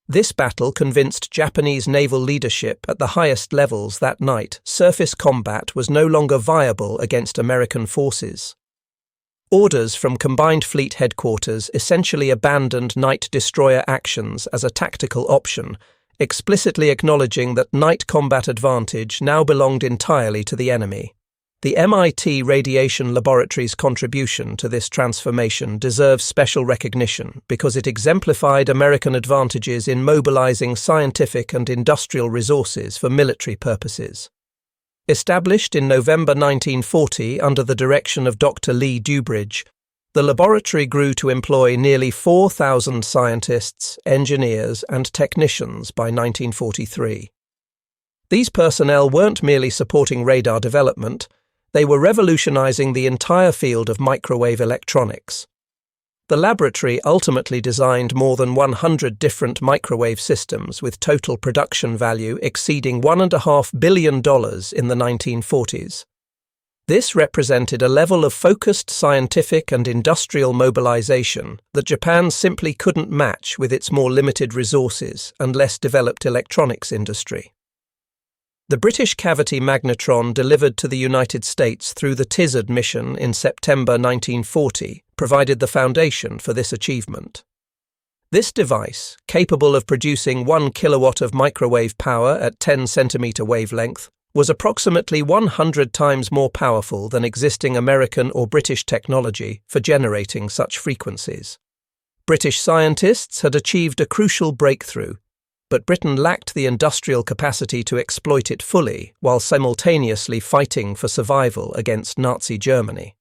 This battle convinced Japanese naval leadership at the highest levels that night surface combat was no longer viable against American forces. Orders from Combined Fleet Headquarters essentially abandoned night destroyer actions as a tactical option, explicitly acknowledging that night combat advantage now belonged entirely to the enemy. The MIT Radiation Laboratory's contribution to this transformation deserves special recognition because it exemplified American advantages in mobilizing scientific and industrial resources for military purposes. Established in November 1940 under the direction of Dr. Lee Dubridge, the laboratory grew to employ nearly 4,000 scientists, engineers, and technicians by 1943. These personnel weren't merely supporting radar development, they were revolutionizing the entire field of microwave electronics. The laboratory ultimately designed more than 100 different microwave systems with total production value exceeding $1.5 billion in the 1940s. This represented a level of focused scientific and industrial mobilization that Japan simply couldn't match with its more limited resources and less developed electronics industry. The British cavity magnetron delivered to the United States through the TIZAD mission in September 1940 provided the foundation for this achievement. This device, capable of producing 1 kilowatt of microwave power at 10 centimeter wavelength, was approximately 100 times more powerful than existing American or British technology for generating such frequencies. British scientists had achieved a crucial breakthrough, but Britain lacked the industrial capacity to exploit it fully while simultaneously fighting for survival against Nazi Germany.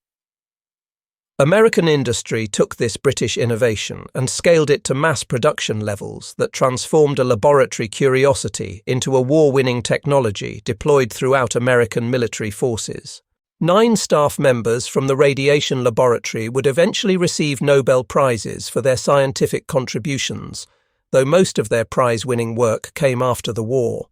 American industry took this British innovation and scaled it to mass production levels that transformed a laboratory curiosity into a war-winning technology deployed throughout American military forces. 9 staff members from the radiation laboratory would eventually receive Nobel Prizes for their scientific contributions, though most of their prize-winning work came after the war.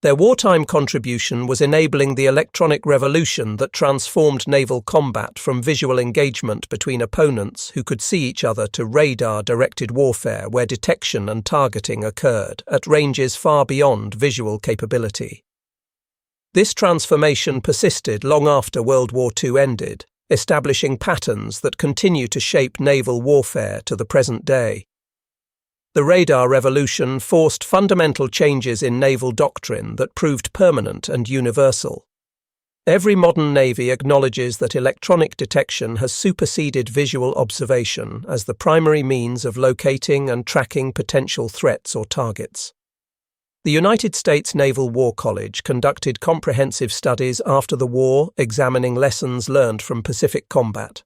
Their wartime contribution was enabling the electronic revolution that transformed naval combat from visual engagement between opponents who could see each other to radar-directed warfare where detection and targeting occurred at ranges far beyond visual capability. This transformation persisted long after World War II ended, establishing patterns that continue to shape naval warfare to the present day. The radar revolution forced fundamental changes in naval doctrine that proved permanent and universal. Every modern navy acknowledges that electronic detection has superseded visual observation as the primary means of locating and tracking potential threats or targets. The United States Naval War College conducted comprehensive studies after the war examining lessons learned from Pacific combat.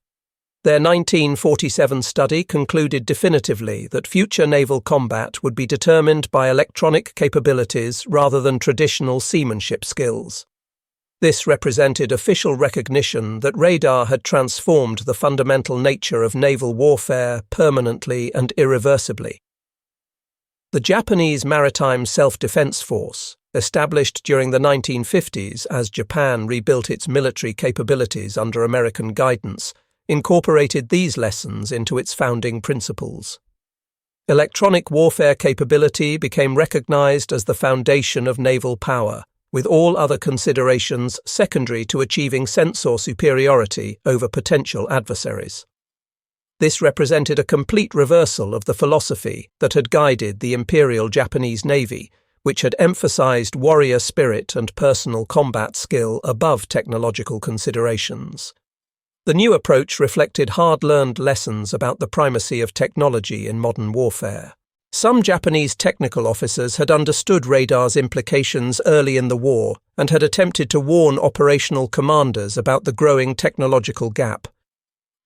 Their 1947 study concluded definitively that future naval combat would be determined by electronic capabilities rather than traditional seamanship skills. This represented official recognition that radar had transformed the fundamental nature of naval warfare permanently and irreversibly. The Japanese Maritime Self-Defense Force, established during the 1950s as Japan rebuilt its military capabilities under American guidance, incorporated these lessons into its founding principles. Electronic warfare capability became recognized as the foundation of naval power, with all other considerations secondary to achieving sensor superiority over potential adversaries. This represented a complete reversal of the philosophy that had guided the Imperial Japanese Navy, which had emphasized warrior spirit and personal combat skill above technological considerations. The new approach reflected hard-learned lessons about the primacy of technology in modern warfare. Some Japanese technical officers had understood radar's implications early in the war and had attempted to warn operational commanders about the growing technological gap.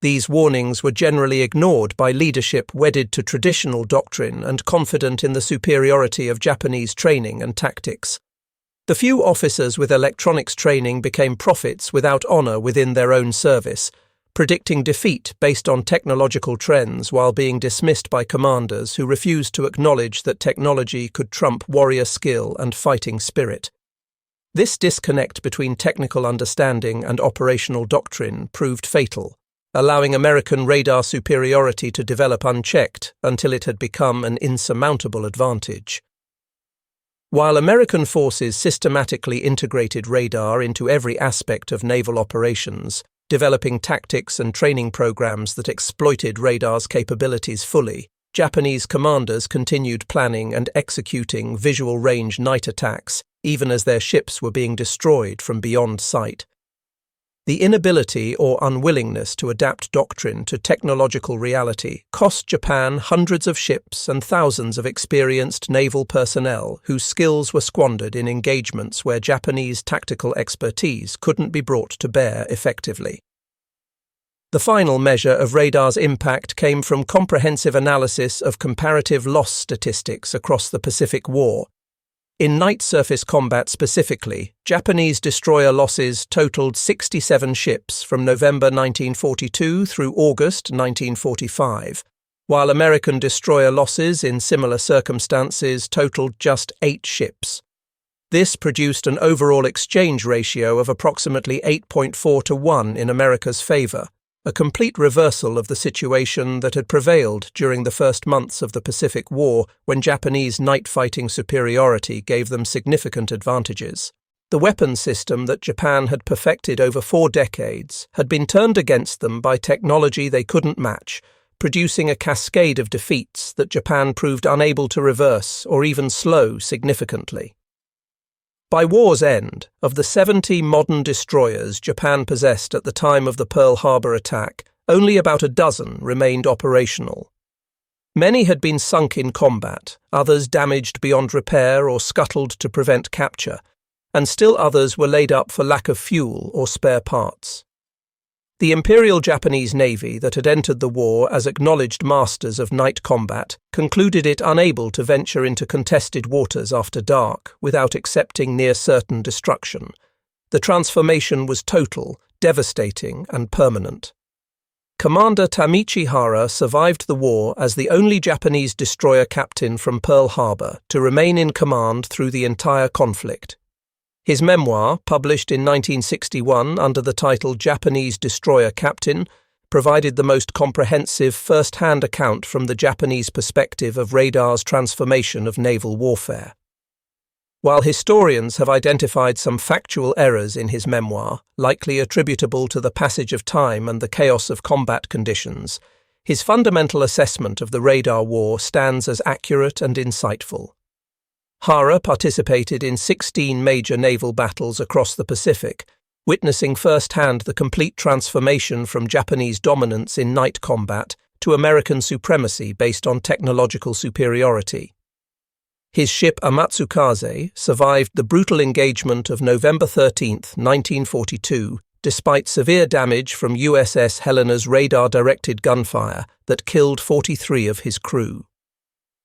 These warnings were generally ignored by leadership wedded to traditional doctrine and confident in the superiority of Japanese training and tactics. The few officers with electronics training became prophets without honor within their own service, predicting defeat based on technological trends while being dismissed by commanders who refused to acknowledge that technology could trump warrior skill and fighting spirit. This disconnect between technical understanding and operational doctrine proved fatal, allowing American radar superiority to develop unchecked until it had become an insurmountable advantage. While American forces systematically integrated radar into every aspect of naval operations, developing tactics and training programs that exploited radar's capabilities fully, Japanese commanders continued planning and executing visual-range night attacks, even as their ships were being destroyed from beyond sight. The inability or unwillingness to adapt doctrine to technological reality cost Japan hundreds of ships and thousands of experienced naval personnel whose skills were squandered in engagements where Japanese tactical expertise couldn't be brought to bear effectively. The final measure of radar's impact came from comprehensive analysis of comparative loss statistics across the Pacific War. In night surface combat specifically, Japanese destroyer losses totaled 67 ships from November 1942 through August 1945, while American destroyer losses in similar circumstances totaled just 8 ships. This produced an overall exchange ratio of approximately 8.4 to 1 in America's favor, a complete reversal of the situation that had prevailed during the first months of the Pacific War when Japanese night-fighting superiority gave them significant advantages. The weapon system that Japan had perfected over 4 decades had been turned against them by technology they couldn't match, producing a cascade of defeats that Japan proved unable to reverse or even slow significantly. By war's end, of the 70 modern destroyers Japan possessed at the time of the Pearl Harbor attack, only about a dozen remained operational. Many had been sunk in combat, others damaged beyond repair or scuttled to prevent capture, and still others were laid up for lack of fuel or spare parts. The Imperial Japanese Navy that had entered the war as acknowledged masters of night combat concluded it unable to venture into contested waters after dark without accepting near-certain destruction. The transformation was total, devastating, and permanent. Commander Tamichi Hara survived the war as the only Japanese destroyer captain from Pearl Harbor to remain in command through the entire conflict. His memoir, published in 1961 under the title Japanese Destroyer Captain, provided the most comprehensive first-hand account from the Japanese perspective of radar's transformation of naval warfare. While historians have identified some factual errors in his memoir, likely attributable to the passage of time and the chaos of combat conditions, his fundamental assessment of the radar war stands as accurate and insightful. Hara participated in 16 major naval battles across the Pacific, witnessing firsthand the complete transformation from Japanese dominance in night combat to American supremacy based on technological superiority. His ship Amatsukaze survived the brutal engagement of November 13, 1942, despite severe damage from USS Helena's radar-directed gunfire that killed 43 of his crew.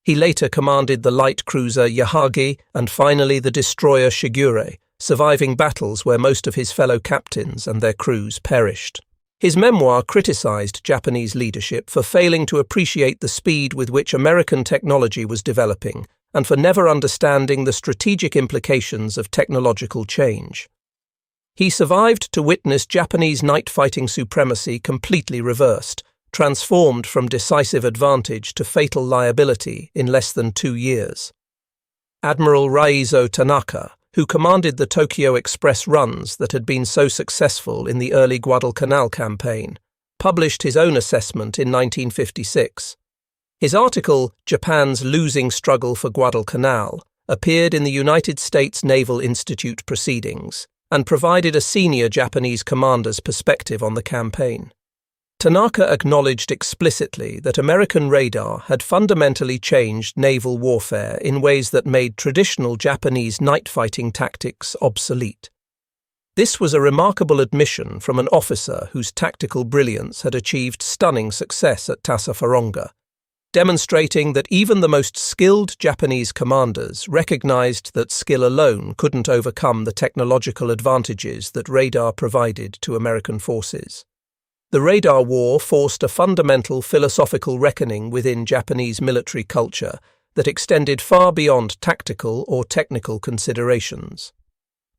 He later commanded the light cruiser Yahagi and finally the destroyer Shigure, surviving battles where most of his fellow captains and their crews perished. His memoir criticized Japanese leadership for failing to appreciate the speed with which American technology was developing and for never understanding the strategic implications of technological change. He survived to witness Japanese night-fighting supremacy completely reversed, transformed from decisive advantage to fatal liability in less than 2 years. Admiral Raizo Tanaka, who commanded the Tokyo Express runs that had been so successful in the early Guadalcanal campaign, published his own assessment in 1956. His article, Japan's Losing Struggle for Guadalcanal, appeared in the United States Naval Institute Proceedings, and provided a senior Japanese commander's perspective on the campaign. Tanaka acknowledged explicitly that American radar had fundamentally changed naval warfare in ways that made traditional Japanese night-fighting tactics obsolete. This was a remarkable admission from an officer whose tactical brilliance had achieved stunning success at Tasafaronga, demonstrating that even the most skilled Japanese commanders recognized that skill alone couldn't overcome the technological advantages that radar provided to American forces. The radar war forced a fundamental philosophical reckoning within Japanese military culture that extended far beyond tactical or technical considerations.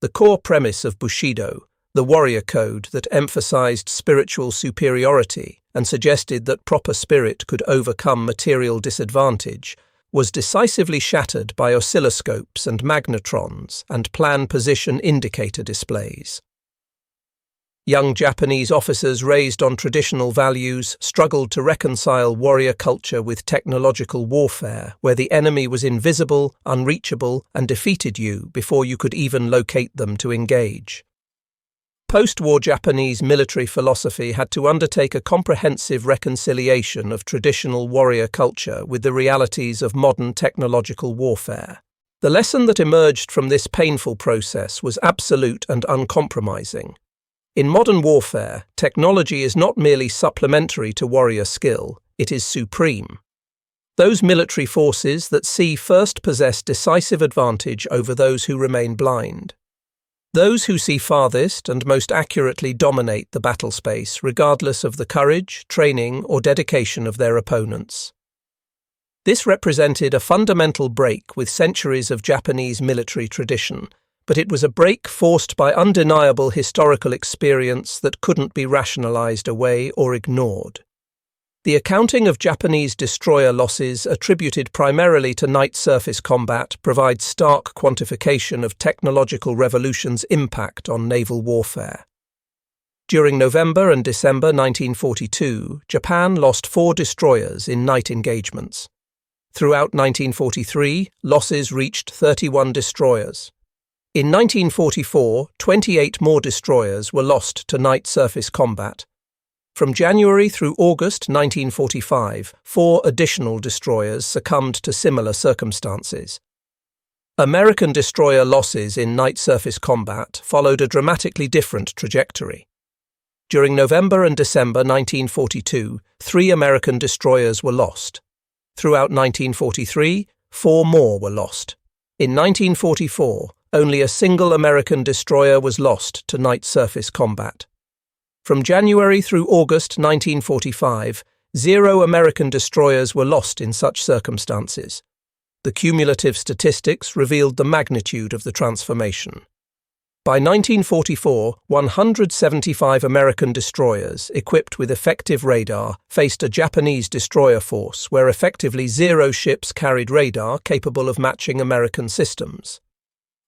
The core premise of Bushido, the warrior code that emphasized spiritual superiority and suggested that proper spirit could overcome material disadvantage, was decisively shattered by oscilloscopes and magnetrons and plan position indicator displays. Young Japanese officers raised on traditional values struggled to reconcile warrior culture with technological warfare, where the enemy was invisible, unreachable, and defeated you before you could even locate them to engage. Post-war Japanese military philosophy had to undertake a comprehensive reconciliation of traditional warrior culture with the realities of modern technological warfare. The lesson that emerged from this painful process was absolute and uncompromising. In modern warfare, technology is not merely supplementary to warrior skill, it is supreme. Those military forces that see first possess decisive advantage over those who remain blind. Those who see farthest and most accurately dominate the battle space, regardless of the courage, training, or dedication of their opponents. This represented a fundamental break with centuries of Japanese military tradition, but it was a break forced by undeniable historical experience that couldn't be rationalized away or ignored. The accounting of Japanese destroyer losses attributed primarily to night surface combat provides stark quantification of technological revolution's impact on naval warfare. During November and December 1942, Japan lost 4 destroyers in night engagements. Throughout 1943, losses reached 31 destroyers. In 1944, 28 more destroyers were lost to night surface combat. From January through August 1945, 4 additional destroyers succumbed to similar circumstances. American destroyer losses in night surface combat followed a dramatically different trajectory. During November and December 1942, 3 American destroyers were lost. Throughout 1943, 4 more were lost. In 1944, only a single American destroyer was lost to night surface combat. From January through August 1945, 0 American destroyers were lost in such circumstances. The cumulative statistics revealed the magnitude of the transformation. By 1944, 175 American destroyers equipped with effective radar faced a Japanese destroyer force where effectively 0 ships carried radar capable of matching American systems.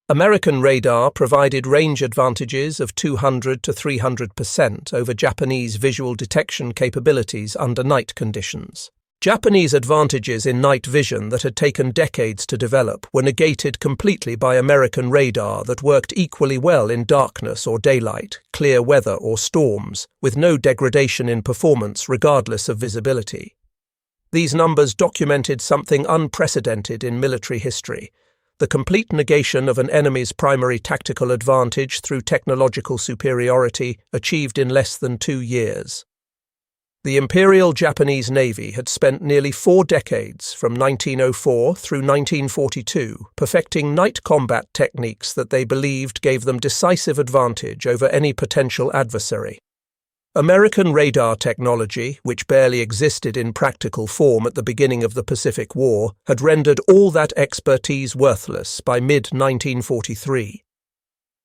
American radar provided range advantages of 200 to 300% over Japanese visual detection capabilities under night conditions. Japanese advantages in night vision that had taken decades to develop were negated completely by American radar that worked equally well in darkness or daylight, clear weather or storms, with no degradation in performance regardless of visibility. These numbers documented something unprecedented in military history: the complete negation of an enemy's primary tactical advantage through technological superiority achieved in less than 2 years. The Imperial Japanese Navy had spent nearly 4 decades, from 1904 through 1942, perfecting night combat techniques that they believed gave them decisive advantage over any potential adversary. American radar technology, which barely existed in practical form at the beginning of the Pacific War, had rendered all that expertise worthless by mid-1943.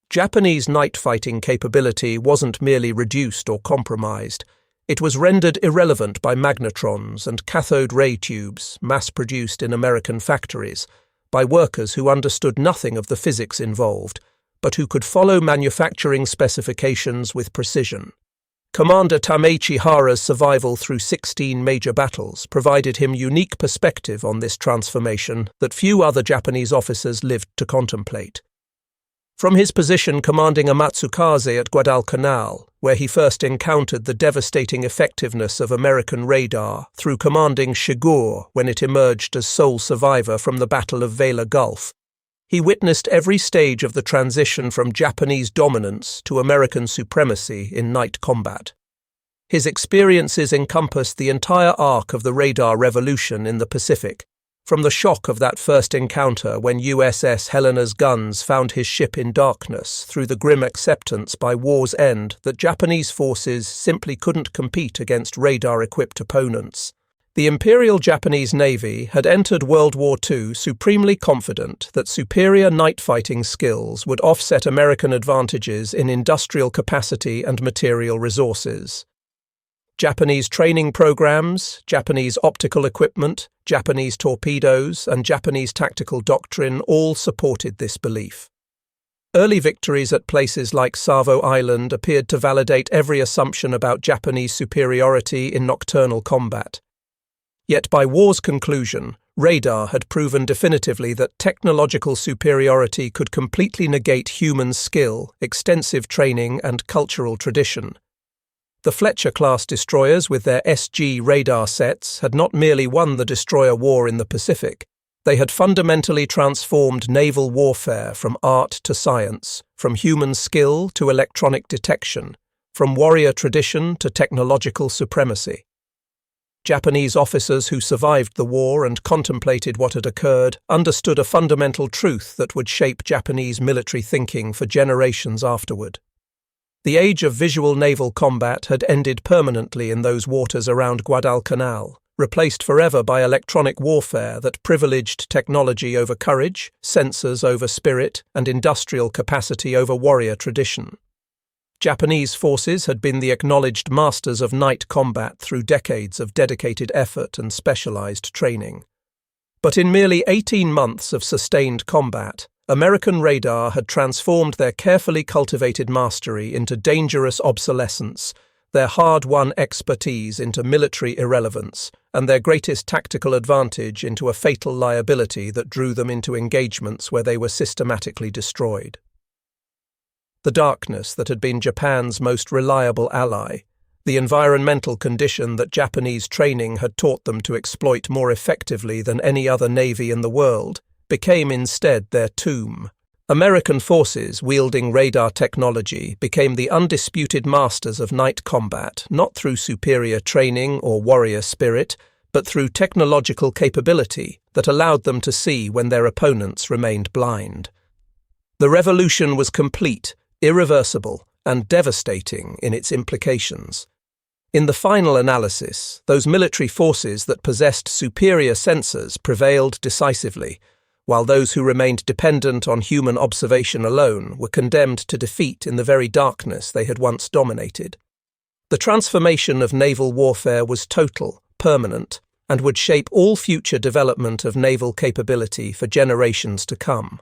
Japanese night fighting capability wasn't merely reduced or compromised. It was rendered irrelevant by magnetrons and cathode ray tubes, mass-produced in American factories, by workers who understood nothing of the physics involved, but who could follow manufacturing specifications with precision. Commander Tamechi Hara's survival through 16 major battles provided him unique perspective on this transformation that few other Japanese officers lived to contemplate. From his position commanding Amatsukaze at Guadalcanal, where he first encountered the devastating effectiveness of American radar, through commanding Shigur when it emerged as sole survivor from the Battle of Vela Gulf, he witnessed every stage of the transition from Japanese dominance to American supremacy in night combat. His experiences encompassed the entire arc of the radar revolution in the Pacific, from the shock of that first encounter when USS Helena's guns found his ship in darkness through the grim acceptance by war's end that Japanese forces simply couldn't compete against radar-equipped opponents. The Imperial Japanese Navy had entered World War II supremely confident that superior night fighting skills would offset American advantages in industrial capacity and material resources. Japanese training programs, Japanese optical equipment, Japanese torpedoes, and Japanese tactical doctrine all supported this belief. Early victories at places like Savo Island appeared to validate every assumption about Japanese superiority in nocturnal combat. Yet by war's conclusion, radar had proven definitively that technological superiority could completely negate human skill, extensive training, and cultural tradition. The Fletcher-class destroyers with their SG radar sets had not merely won the destroyer war in the Pacific, they had fundamentally transformed naval warfare from art to science, from human skill to electronic detection, from warrior tradition to technological supremacy. Japanese officers who survived the war and contemplated what had occurred understood a fundamental truth that would shape Japanese military thinking for generations afterward. The age of visual naval combat had ended permanently in those waters around Guadalcanal, replaced forever by electronic warfare that privileged technology over courage, sensors over spirit, and industrial capacity over warrior tradition. Japanese forces had been the acknowledged masters of night combat through decades of dedicated effort and specialized training. But in merely 18 months of sustained combat, American radar had transformed their carefully cultivated mastery into dangerous obsolescence, their hard-won expertise into military irrelevance, and their greatest tactical advantage into a fatal liability that drew them into engagements where they were systematically destroyed. The darkness that had been Japan's most reliable ally, the environmental condition that Japanese training had taught them to exploit more effectively than any other navy in the world, became instead their tomb. American forces wielding radar technology became the undisputed masters of night combat, not through superior training or warrior spirit, but through technological capability that allowed them to see when their opponents remained blind. The revolution was complete, irreversible, and devastating in its implications. In the final analysis, those military forces that possessed superior sensors prevailed decisively, while those who remained dependent on human observation alone were condemned to defeat in the very darkness they had once dominated. The transformation of naval warfare was total, permanent, and would shape all future development of naval capability for generations to come.